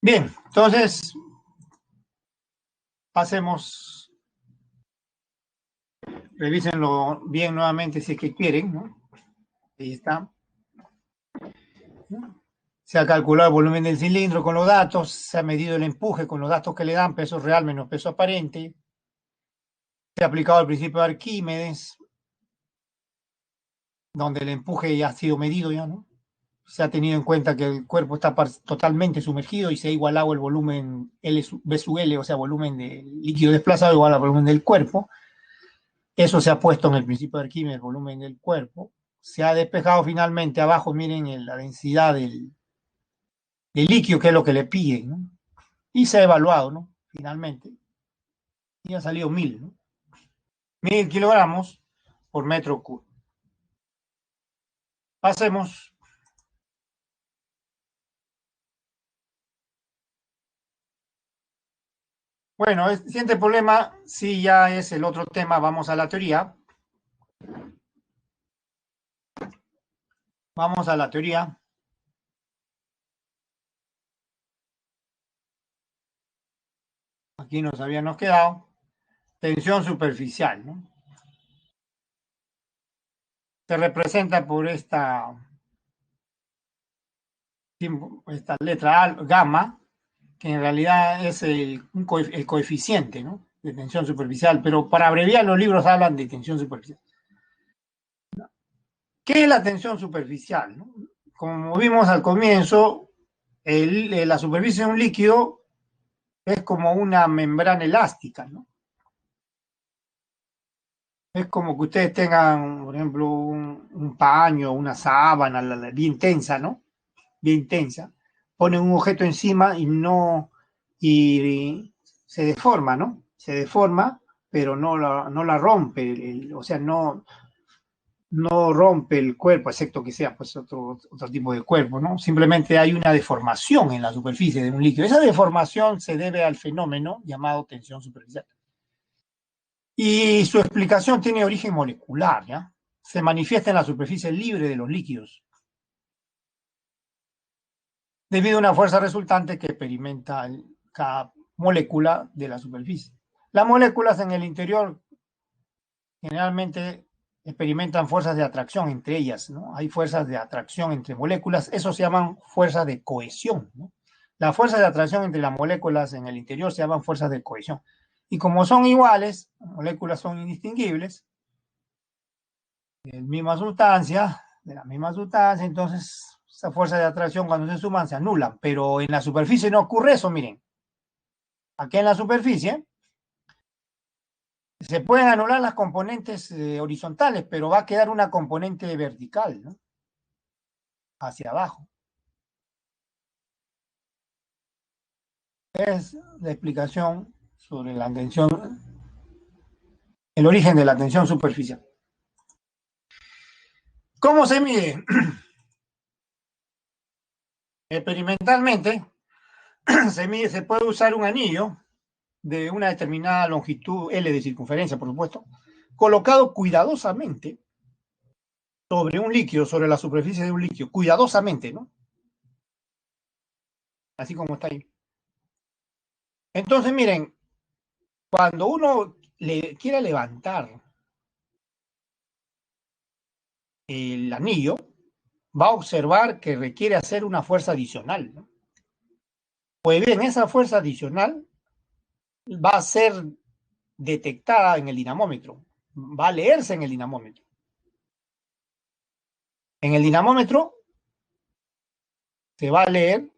Bien, entonces pasemos, revísenlo bien nuevamente si es que quieren, ¿no? Ahí está. ¿No? Se ha calculado el volumen del cilindro con los datos, se ha medido el empuje con los datos que le dan, peso real menos peso aparente, se ha aplicado el principio de Arquímedes, donde el empuje ya ha sido medido ya, ¿no? Se ha tenido en cuenta que el cuerpo está totalmente sumergido y se ha igualado el volumen V sub L, o sea, volumen del líquido desplazado igual al volumen del cuerpo. Eso se ha puesto en el principio de Arquímedes, el volumen del cuerpo. Se ha despejado finalmente abajo, miren la densidad del líquido, que es lo que le piden, ¿no? Y se ha evaluado, ¿no? Finalmente. Y ha salido 1000, ¿no? 1000 kilogramos por metro cúbico. Pasemos. Bueno, el siguiente problema sí ya es el otro tema. Vamos a la teoría. Vamos a la teoría. Aquí nos habíamos quedado. Tensión superficial, ¿no? Se representa por esta letra gamma, que en realidad es el coeficiente, ¿no? De tensión superficial, pero para abreviar los libros hablan de tensión superficial. ¿Qué es la tensión superficial? ¿No? Como vimos al comienzo, la superficie de un líquido es como una membrana elástica, ¿no? Es como que ustedes tengan, por ejemplo, un paño, una sábana bien tensa, ¿no? Bien tensa. Ponen un objeto encima y se deforma, ¿no? Se deforma, pero no la rompe, o sea, no rompe el cuerpo, excepto que sea pues otro tipo de cuerpo, ¿no? Simplemente hay una deformación en la superficie de un líquido. Esa deformación se debe al fenómeno llamado tensión superficial. Y su explicación tiene origen molecular, ¿ya? Se manifiesta en la superficie libre de los líquidos, debido a una fuerza resultante que experimenta cada molécula de la superficie. Las moléculas en el interior generalmente experimentan fuerzas de atracción entre ellas, ¿no? Hay fuerzas de atracción entre moléculas, eso se llaman fuerzas de cohesión, ¿no? Las fuerzas de atracción entre las moléculas en el interior se llaman fuerzas de cohesión. Y como son iguales, las moléculas son indistinguibles, de la misma sustancia, entonces esa fuerza de atracción cuando se suman se anulan, pero en la superficie no ocurre eso, miren. Aquí en la superficie se pueden anular las componentes horizontales, pero va a quedar una componente vertical, ¿no? Hacia abajo. Es la explicación sobre la tensión, el origen de la tensión superficial. ¿Cómo se mide? Experimentalmente, se puede usar un anillo de una determinada longitud L de circunferencia, por supuesto, colocado cuidadosamente sobre un líquido, sobre la superficie de un líquido, cuidadosamente, ¿no? Así como está ahí. Entonces, miren, cuando uno le quiera levantar el anillo, va a observar que requiere hacer una fuerza adicional, ¿no? Pues bien, esa fuerza adicional va a ser detectada en el dinamómetro, va a leerse en el dinamómetro. En el dinamómetro se va a leer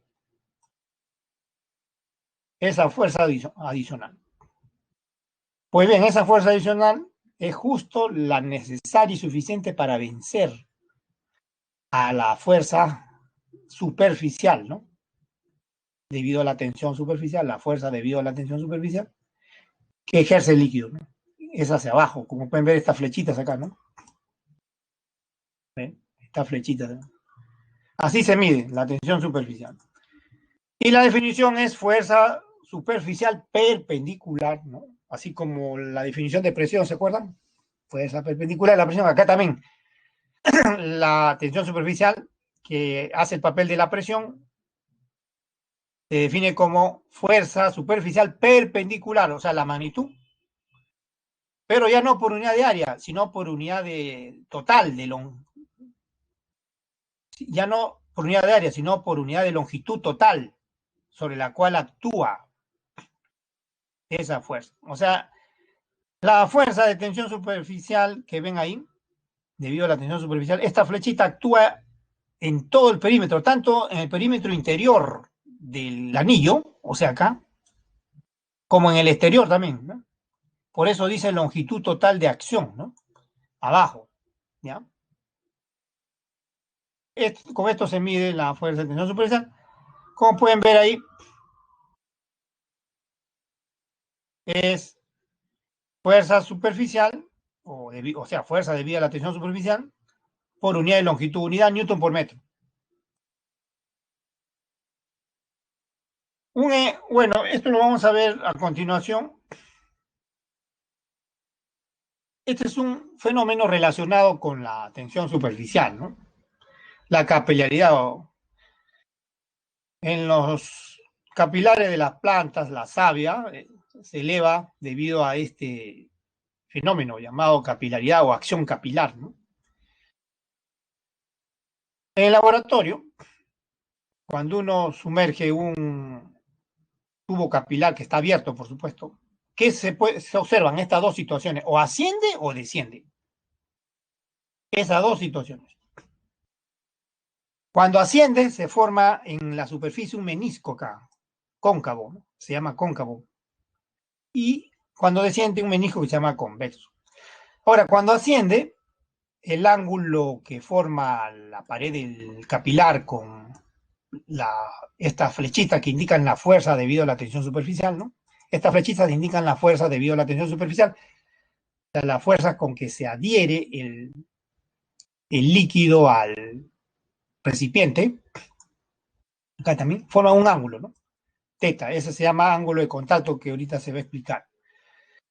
esa fuerza adicional. Pues bien, esa fuerza adicional es justo la necesaria y suficiente para vencer a la fuerza superficial, ¿no? Debido a la tensión superficial, la fuerza debido a la tensión superficial que ejerce el líquido, ¿no? Es hacia abajo, como pueden ver estas flechitas acá, ¿no? ¿Ven? Estas flechitas, ¿no? Así se mide la tensión superficial. Y la definición es fuerza superficial perpendicular, ¿no? Así como la definición de presión, ¿se acuerdan? Fuerza perpendicular a la presión. Acá también la tensión superficial que hace el papel de la presión se define como fuerza superficial perpendicular, o sea, la magnitud, pero ya no por unidad de área, sino por unidad de total de longitud, ya no por unidad de área, sino por unidad de longitud total sobre la cual actúa esa fuerza. O sea, la fuerza de tensión superficial que ven ahí, debido a la tensión superficial, esta flechita actúa en todo el perímetro, tanto en el perímetro interior del anillo, o sea acá, como en el exterior también, ¿no? Por eso dice longitud total de acción, ¿no? Abajo, ¿ya? Con esto se mide la fuerza de tensión superficial. Como pueden ver ahí, es fuerza superficial, o sea, fuerza debida a la tensión superficial, por unidad de longitud, unidad Newton por metro. Bueno, esto lo vamos a ver a continuación. Este es un fenómeno relacionado con la tensión superficial, ¿no? La capilaridad. En los capilares de las plantas, la savia se eleva debido a este fenómeno llamado capilaridad o acción capilar, ¿no? En el laboratorio, cuando uno sumerge un tubo capilar que está abierto, por supuesto, ¿qué se observan estas dos situaciones? O asciende o desciende. Esas dos situaciones. Cuando asciende, se forma en la superficie un menisco acá, cóncavo, ¿no? Se llama cóncavo. Y cuando desciende, un menisco que se llama convexo. Ahora, cuando asciende, el ángulo que forma la pared del capilar con estas flechitas que indican la fuerza debido a la tensión superficial, ¿no? Estas flechitas indican la fuerza debido a la tensión superficial, la fuerza con que se adhiere el líquido al recipiente, acá también, forma un ángulo, ¿no? Teta, ese se llama ángulo de contacto que ahorita se va a explicar.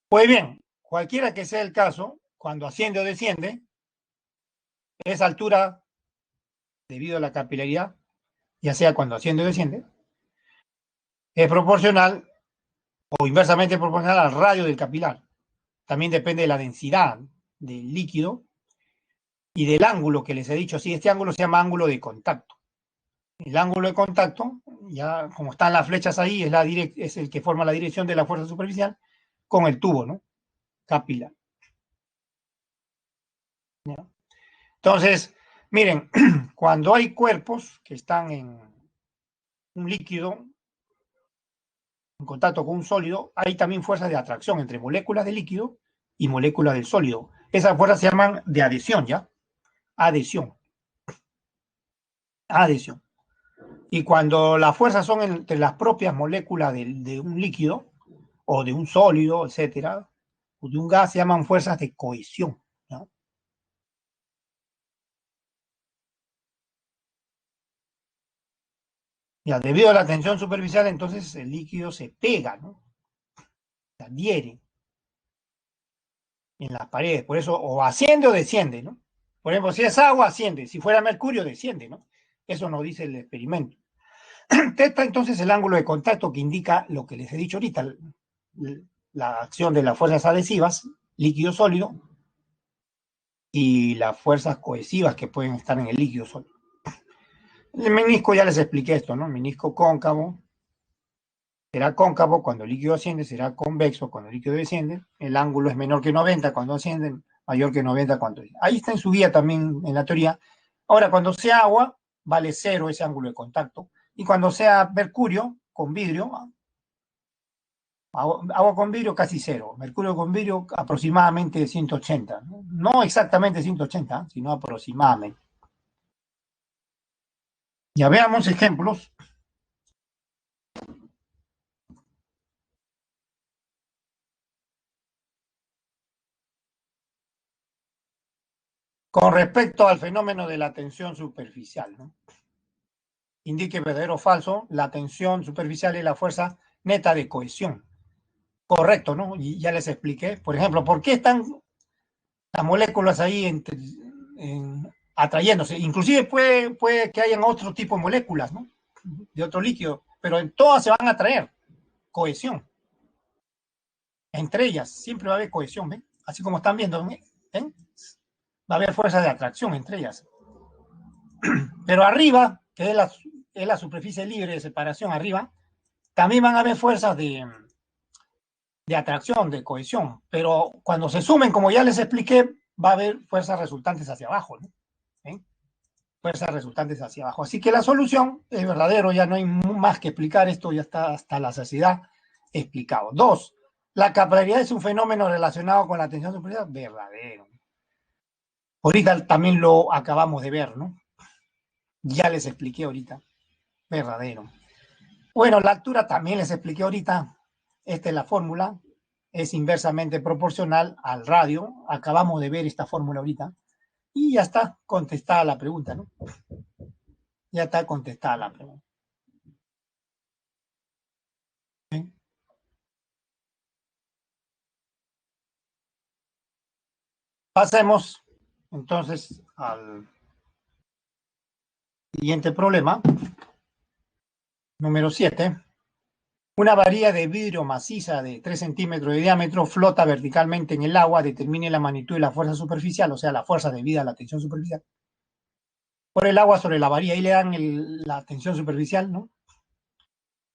Pues bien, cualquiera que sea el caso, cuando asciende o desciende, esa altura, debido a la capilaridad, ya sea cuando asciende o desciende, es proporcional o inversamente proporcional al radio del capilar. También depende de la densidad del líquido y del ángulo que les he dicho. Sí, este ángulo se llama ángulo de contacto. El ángulo de contacto, ya como están las flechas ahí, es el que forma la dirección de la fuerza superficial con el tubo, ¿no? Capilar. ¿Ya? Entonces, miren, cuando hay cuerpos que están en un líquido en contacto con un sólido, hay también fuerzas de atracción entre moléculas de líquido y moléculas del sólido. Esas fuerzas se llaman de adhesión, ¿ya? Adhesión. Adhesión. Y cuando las fuerzas son entre las propias moléculas de un líquido o de un sólido, etcétera, o de un gas, se llaman fuerzas de cohesión, ¿no? Ya, debido a la tensión superficial, entonces el líquido se pega, ¿no? Se adhiere en las paredes. Por eso, o asciende o desciende, ¿no? Por ejemplo, si es agua, asciende. Si fuera mercurio, desciende, ¿no? Eso nos dice el experimento. Teta entonces el ángulo de contacto que indica lo que les he dicho ahorita, la acción de las fuerzas adhesivas, líquido sólido, y las fuerzas cohesivas que pueden estar en el líquido sólido. El menisco ya les expliqué esto, ¿no? El menisco cóncavo será cóncavo cuando el líquido asciende, será convexo cuando el líquido desciende. El ángulo es menor que 90 cuando asciende, mayor que 90 cuando desciende. Ahí está en su guía también en la teoría. Ahora, cuando sea agua, vale cero ese ángulo de contacto. Y cuando sea mercurio con vidrio, agua con vidrio casi cero, mercurio con vidrio aproximadamente 180, no exactamente 180, sino aproximadamente. Ya veamos ejemplos. Con respecto al fenómeno de la tensión superficial, ¿no? Indique verdadero o falso, la tensión superficial es la fuerza neta de cohesión. Correcto, ¿no? Y ya les expliqué. Por ejemplo, ¿por qué están las moléculas ahí atrayéndose? Inclusive puede que hayan otro tipo de moléculas, ¿no? De otro líquido, pero en todas se van a atraer. Cohesión. Entre ellas siempre va a haber cohesión, ¿ven? Así como están viendo, ¿ven? Va a haber fuerza de atracción entre ellas. Pero arriba, que es la superficie libre de separación arriba, también van a haber fuerzas de atracción, de cohesión. Pero cuando se sumen, como ya les expliqué, va a haber fuerzas resultantes hacia abajo, ¿no? ¿Ven? Fuerzas resultantes hacia abajo. Así que la solución es verdadero, ya no hay más que explicar, esto ya está hasta la saciedad explicado. Dos, la capilaridad es un fenómeno relacionado con la tensión superficial, verdadero. Ahorita también lo acabamos de ver, ¿no? Ya les expliqué ahorita, verdadero. Bueno, la altura también les expliqué ahorita, esta es la fórmula, es inversamente proporcional al radio, acabamos de ver esta fórmula ahorita, y ya está contestada la pregunta, ¿no? Ya está contestada la pregunta. ¿Bien? Pasemos entonces al siguiente problema, número 7. Una varilla de vidrio maciza de 3 centímetros de diámetro flota verticalmente en el agua, determine la magnitud de la fuerza superficial, o sea, la fuerza debida a la tensión superficial, por el agua sobre la varilla. Ahí le dan la tensión superficial, ¿no?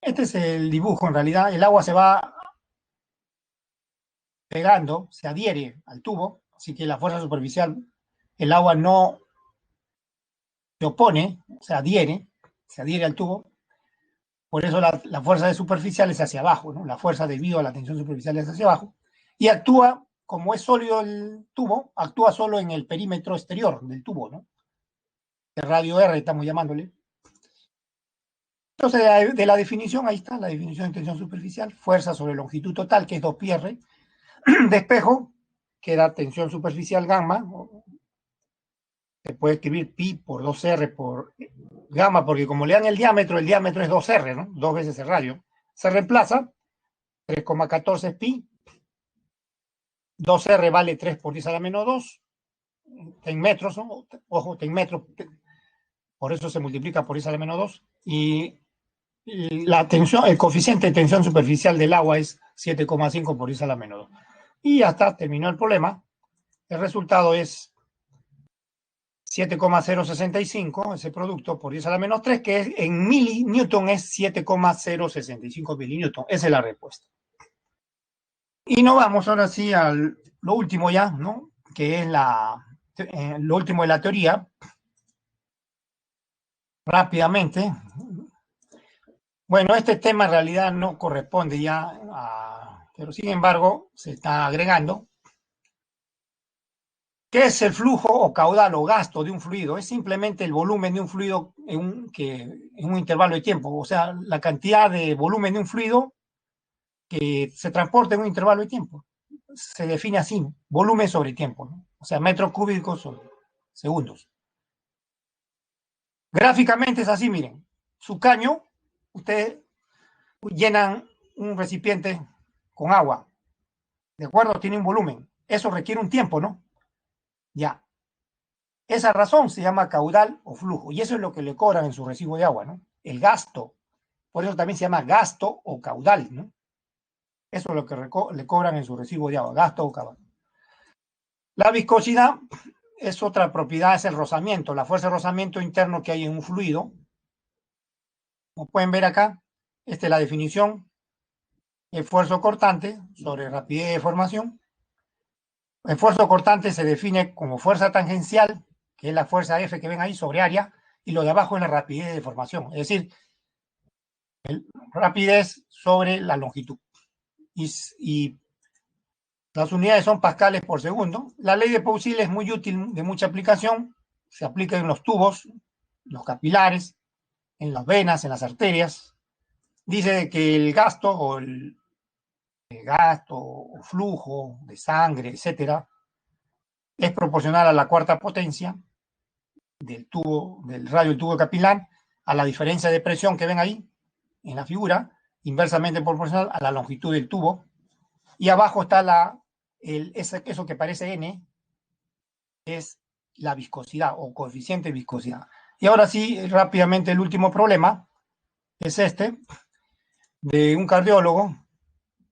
Este es el dibujo, en realidad. El agua se va pegando, se adhiere al tubo, así que la fuerza superficial, el agua no se opone, se adhiere al tubo. Por eso la fuerza de superficial es hacia abajo, ¿no? La fuerza debido a la tensión superficial es hacia abajo. Y actúa, como es sólido el tubo, actúa solo en el perímetro exterior del tubo, ¿no? El radio R estamos llamándole. Entonces, de la definición, ahí está la definición de tensión superficial, fuerza sobre longitud total, que es 2πr, de espejo, que da tensión superficial gamma, se puede escribir pi por 2r por gamma, porque como le dan el diámetro es 2r, ¿no? Dos veces el radio. Se reemplaza, 3,14 pi, 2r vale 3 por 10 a la menos 2, en metros, ¿no? Ojo, en metros, por eso se multiplica por 10 a la menos 2, y la tensión, el coeficiente de tensión superficial del agua es 7,5 por 10 a la menos 2. Y ya está, terminó el problema. El resultado es 7,065, ese producto por 10 a la menos 3, que es, en milinewton es 7,065 milinewton. Esa es la respuesta. Y nos vamos ahora sí a lo último ya, ¿no? Que es lo último de la teoría. Rápidamente. Bueno, este tema en realidad no corresponde ya pero sin embargo se está agregando. ¿Qué es el flujo o caudal o gasto de un fluido? Es simplemente el volumen de un fluido en un intervalo de tiempo, o sea, la cantidad de volumen de un fluido que se transporta en un intervalo de tiempo. Se define así, volumen sobre tiempo, ¿no? O sea, metros cúbicos sobre segundos. Gráficamente es así, miren, su caño Ustedes llenan un recipiente con agua, ¿de acuerdo? Tiene un volumen. Eso requiere un tiempo, ¿no? Ya. Esa razón se llama caudal o flujo, y eso es lo que le cobran en su recibo de agua, ¿no? El gasto. Por eso también se llama gasto o caudal, ¿no? Eso es lo que le cobran en su recibo de agua, gasto o caudal. La viscosidad es otra propiedad, es el rozamiento, la fuerza de rozamiento interno que hay en un fluido. Como pueden ver acá, esta es la definición. Esfuerzo cortante sobre rapidez de formación. El esfuerzo cortante se define como fuerza tangencial, que es la fuerza F que ven ahí sobre área, y lo de abajo es la rapidez de formación, es decir, rapidez sobre la longitud. Y las unidades son pascales por segundo. La ley de Poiseuille es muy útil, de mucha aplicación. Se aplica en los tubos, los capilares, en las venas, en las arterias. Dice que el gasto o flujo de sangre, etcétera, es proporcional a la cuarta potencia del radio del tubo capilar, a la diferencia de presión que ven ahí en la figura, inversamente proporcional a la longitud del tubo. Y abajo está eso que parece N, es la viscosidad o coeficiente de viscosidad. Y ahora sí, rápidamente el último problema es este, de un cardiólogo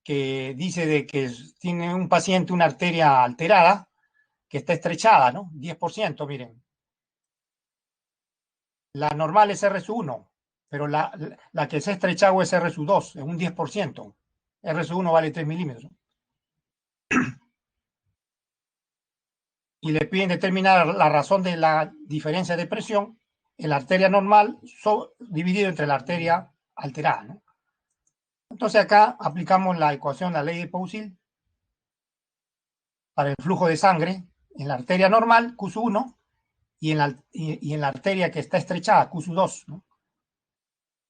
que dice de que tiene un paciente una arteria alterada, que está estrechada, ¿no? 10%, miren. La normal es R1, pero la que se ha estrechado es R2, es un 10%. R1 vale 3 milímetros. Y le piden determinar la razón de la diferencia de presión en la arteria normal dividido entre la arteria alterada, ¿no? Entonces acá aplicamos la ecuación, la ley de Poiseuille, para el flujo de sangre en la arteria normal, Q1, y en la arteria que está estrechada, Q2, ¿no?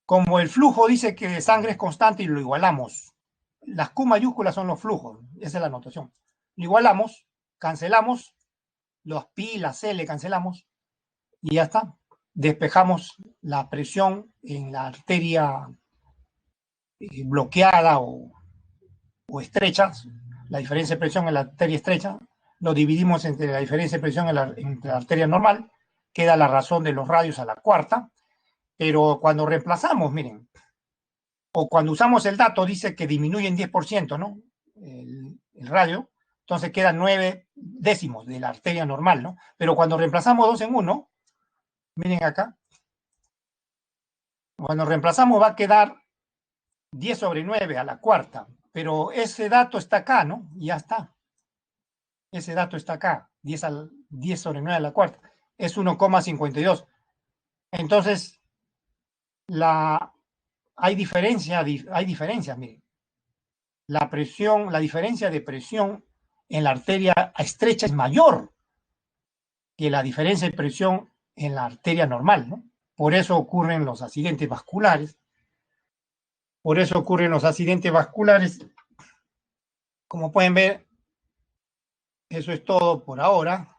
Como el flujo dice que de sangre es constante y lo igualamos, las Q mayúsculas son los flujos, esa es la notación. Lo igualamos, cancelamos, los pi, las C le cancelamos, y ya está. Despejamos la presión en la arteria bloqueada o estrecha, la diferencia de presión en la arteria estrecha, lo dividimos entre la diferencia de presión entre la arteria normal, queda la razón de los radios a la cuarta, pero cuando reemplazamos, miren, o cuando usamos el dato, dice que disminuye en 10%, ¿no? El radio, entonces quedan 9 décimos de la arteria normal, ¿no? Pero cuando reemplazamos 2 en 1, miren acá, cuando reemplazamos va a quedar 10 sobre 9 a la cuarta, pero ese dato está acá, ¿no? Ya está. Ese dato está acá, 10 sobre 9 a la cuarta. Es 1,52. Entonces, hay diferencias, miren. La diferencia de presión en la arteria estrecha es mayor que la diferencia de presión en la arteria normal, ¿no? Por eso ocurren los accidentes vasculares. Como pueden ver, eso es todo por ahora.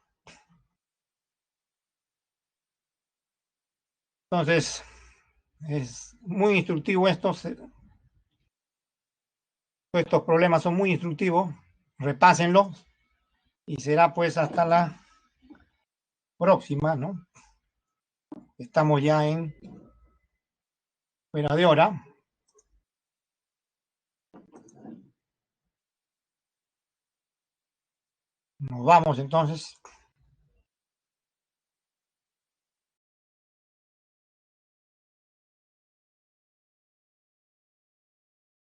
Entonces, es muy instructivo estos problemas son muy instructivos. Repásenlos y será pues hasta la próxima, ¿no? Estamos ya en fuera de hora. Nos vamos entonces.